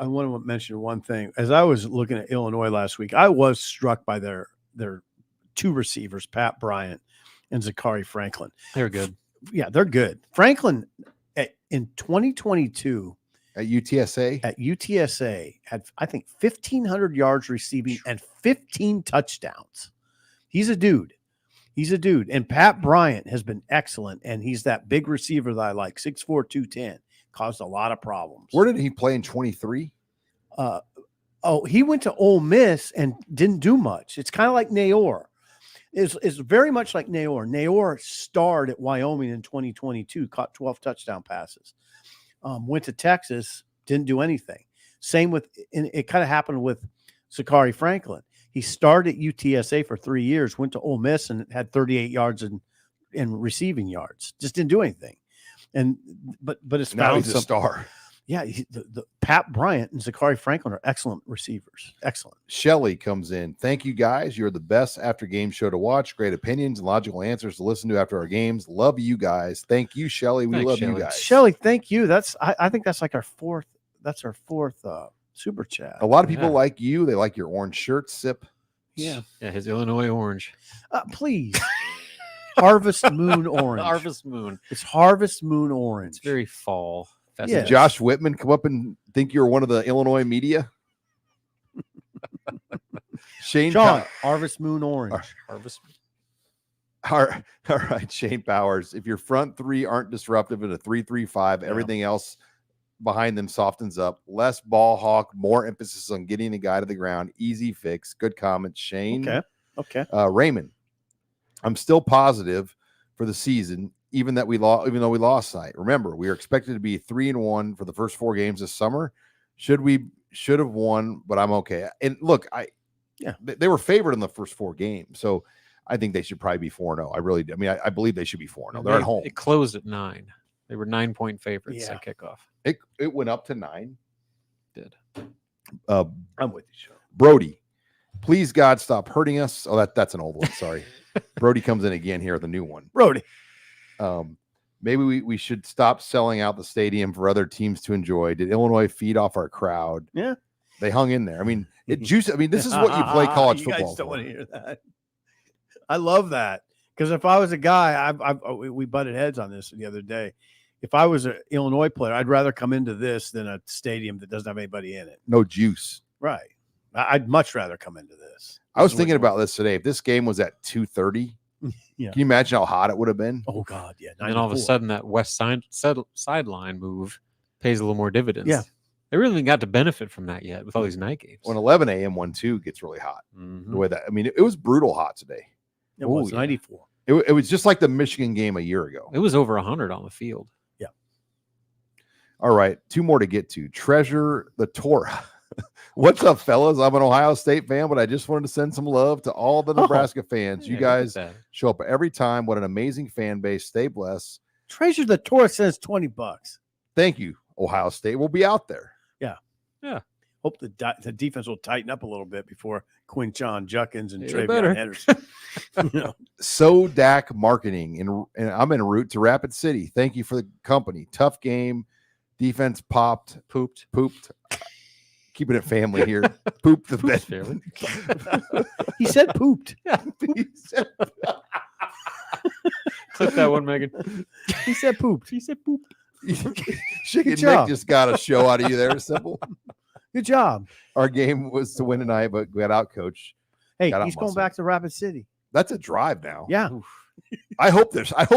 I want to mention one thing. As I was looking at Illinois last week, I was struck by their two receivers, Pat Bryant and Zachary Franklin. They're good. Yeah, they're good. Franklin in 2022 at UTSA had, I think, 1,500 yards receiving and 15 touchdowns. He's a dude. And Pat Bryant has been excellent, and he's that big receiver that I like, 6'4", 210. Caused a lot of problems. Where did he play in 23? He went to Ole Miss and didn't do much. It's kind of like Nayor. It's very much like Nayor. Nayor starred at Wyoming in 2022, caught 12 touchdown passes. Went to Texas, didn't do anything. Same with, and it kind of happened with Zachary Franklin. He started at UTSA for 3 years, went to Ole Miss and had 38 yards in receiving yards. Just didn't do anything. But it's now he's a star. Yeah, the Pat Bryant and Zachary Franklin are excellent receivers. Excellent. Shelly comes in. Thank you, guys. You're the best after game show to watch. Great opinions and logical answers to listen to after our games. Love you guys. Thank you, Shelly. We love you guys. Shelly, thank you. I think that's like our fourth. That's our fourth super chat. A lot of people like you. They like your orange shirt, Sip. Yeah, his Illinois orange. Please. Harvest Moon orange. Harvest Moon. It's Harvest Moon orange. It's very fall. Did Josh Whitman come up and think you were one of the Illinois media? Sean, Harvest Moon orange. Harvest. All right, Shane Powers. If your front three aren't disruptive in a 3-3-5, everything else behind them softens up. Less ball hawk, more emphasis on getting the guy to the ground. Easy fix. Good comment, Shane. Okay. Raymond. I'm still positive for the season, even though we lost sight. Remember, we are expected to be 3-1 for the first 4 games this summer. Should have won, but I'm okay. And look, they were favored in the first 4 games, so I think they should probably be 4-0. I really do. I mean, I believe they should be 4-0. They're at home. It closed at 9. They were 9-point favorites at kickoff. It went up to 9. Did. I'm with you, Sean. Brody, please God stop hurting us. Oh, that's an old one. Sorry. Brody comes in again here with a new one. Brody. Maybe we should stop selling out the stadium for other teams to enjoy. Did Illinois feed off our crowd? Yeah. They hung in there. I mean, this is what you play college football. You guys don't want to hear that. I love that. Because if I was a guy, we butted heads on this the other day. If I was an Illinois player, I'd rather come into this than a stadium that doesn't have anybody in it. No juice. Right. I'd much rather come into this. I was thinking about this today. If this game was at 2:30, can you imagine how hot it would have been? Oh God, yeah. And then all of a sudden, that west sideline move pays a little more dividends. Yeah, they really haven't got to benefit from that yet with all these night games. When 11 a.m. 1-2 gets really hot, the way that it was brutal hot today. It was 94. It was just like the Michigan game a year ago. It was over 100 on the field. Yeah. All right, 2 more to get to. Treasure the Torah. What's up, fellas? I'm an Ohio State fan, but I just wanted to send some love to all the Nebraska fans. You guys show up every time. What an amazing fan base. Stay blessed. Treasure the Torah says $20. Thank you, Ohio State. We'll be out there. Yeah. Hope the defense will tighten up a little bit before Quinchon Judkins and Travion Henderson. So Dak marketing, and I'm en route to Rapid City. Thank you for the company. Tough game. Defense pooped. Keeping it family here. Pooped the bed. He said pooped. Yeah. Clip that one, Megan. He said pooped. Chicken Nick just got a show out of you there. Simple. Good job. Our game was to win tonight, but we got out coach. Hey, he's going back to Rapid City. That's a drive now. Yeah. I hope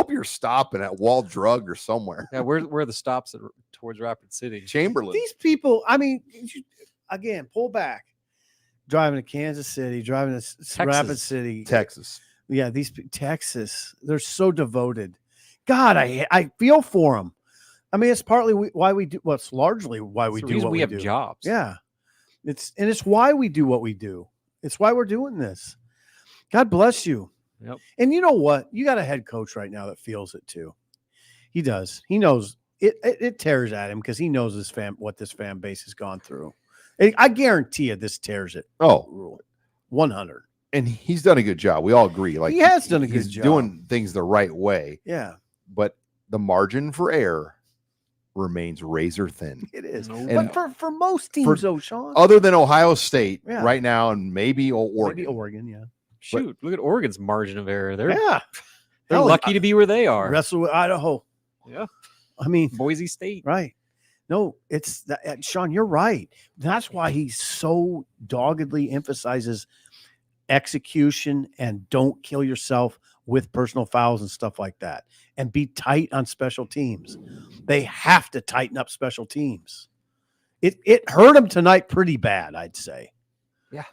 you're stopping at Wall Drug or somewhere. Yeah, where are the stops towards Rapid City? Chamberlain. These people, I mean, again, pull back. Driving to Kansas City, driving to Rapid City, Texas. Yeah, Texas, they're so devoted. God, I feel for them. I mean, it's partly why we do. Well, it's largely why we It's the do reason what we we have do. jobs. Yeah, it's why we do what we do. It's why we're doing this. God bless you. Yep. And you know what? You got a head coach right now that feels it too. He does. He knows it. It tears at him because he knows what this fan base has gone through. I guarantee you, this tears it. Oh, 100. and he's done a good job. We all agree. Like He has done a good he's job. doing things the right way. Yeah, But the margin for error remains razor thin. it is. No. But for most teams, though, Sean, Other than Ohio State Yeah. right now, and maybe Oregon. maybe Oregon, yeah, Shoot, look at Oregon's margin of error. They're yeah. they're Hell, lucky to be where they are. Wrestle with Idaho. Yeah. I mean, Boise State. right. No, it's that, Sean, you're right. That's why he so doggedly emphasizes execution and don't kill yourself with personal fouls and stuff like that. And be tight on special teams. They have to tighten up special teams. It hurt him tonight pretty bad, I'd say. Yeah.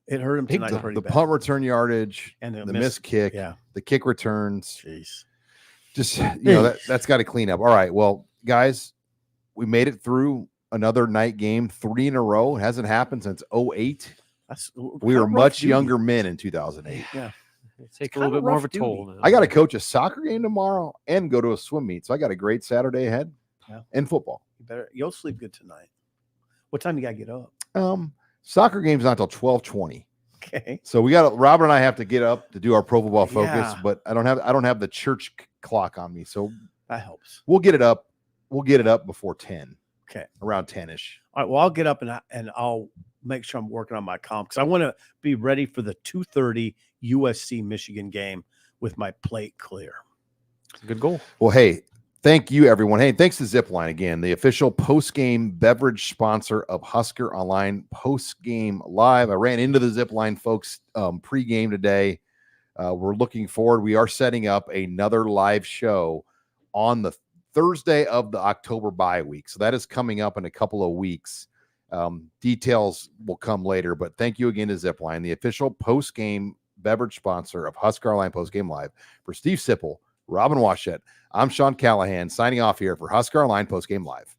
It hurt him Big tonight time. pretty The bad. punt return yardage, And the missed kick, Yeah. the kick returns. Jeez. Just, that's got to clean up. All right. Well, guys, we made it through another night game, 3 in a row. It hasn't happened since 2008. We were much younger men in 2008. Yeah. It takes a kinda little bit more of a rough toll. duty. now. I got to coach a soccer game tomorrow and go to a swim meet. So I got a great Saturday ahead. Yeah. And football. You'll sleep good tonight. What time you got to get up? Soccer game's not till 12:20. Okay. So Robert and I have to get up to do our pro football focus, Yeah. but I don't have the church clock on me. So That helps. we'll get it up. We'll get it up before 10, Okay. around 10ish. All right. Well, I'll get up and I'll make sure I'm working on my comp because I want to be ready for the 2:30 USC Michigan game with my plate clear. It's a good goal. Well, hey, thank you, everyone. Hey, thanks to Zipline again, the official post-game beverage sponsor of Husker Online Post-Game Live. I ran into the Zipline folks pre-game today. We're looking forward. We are setting up another live show on the Thursday of the October bye week. So that is coming up in a couple of weeks. Details will come later, but thank you again to Zipline, the official post-game beverage sponsor of Husker Online Post-Game Live. For Steve Sipple, Robin Washett, I'm Sean Callahan signing off here for Husker Online Post-Game Live.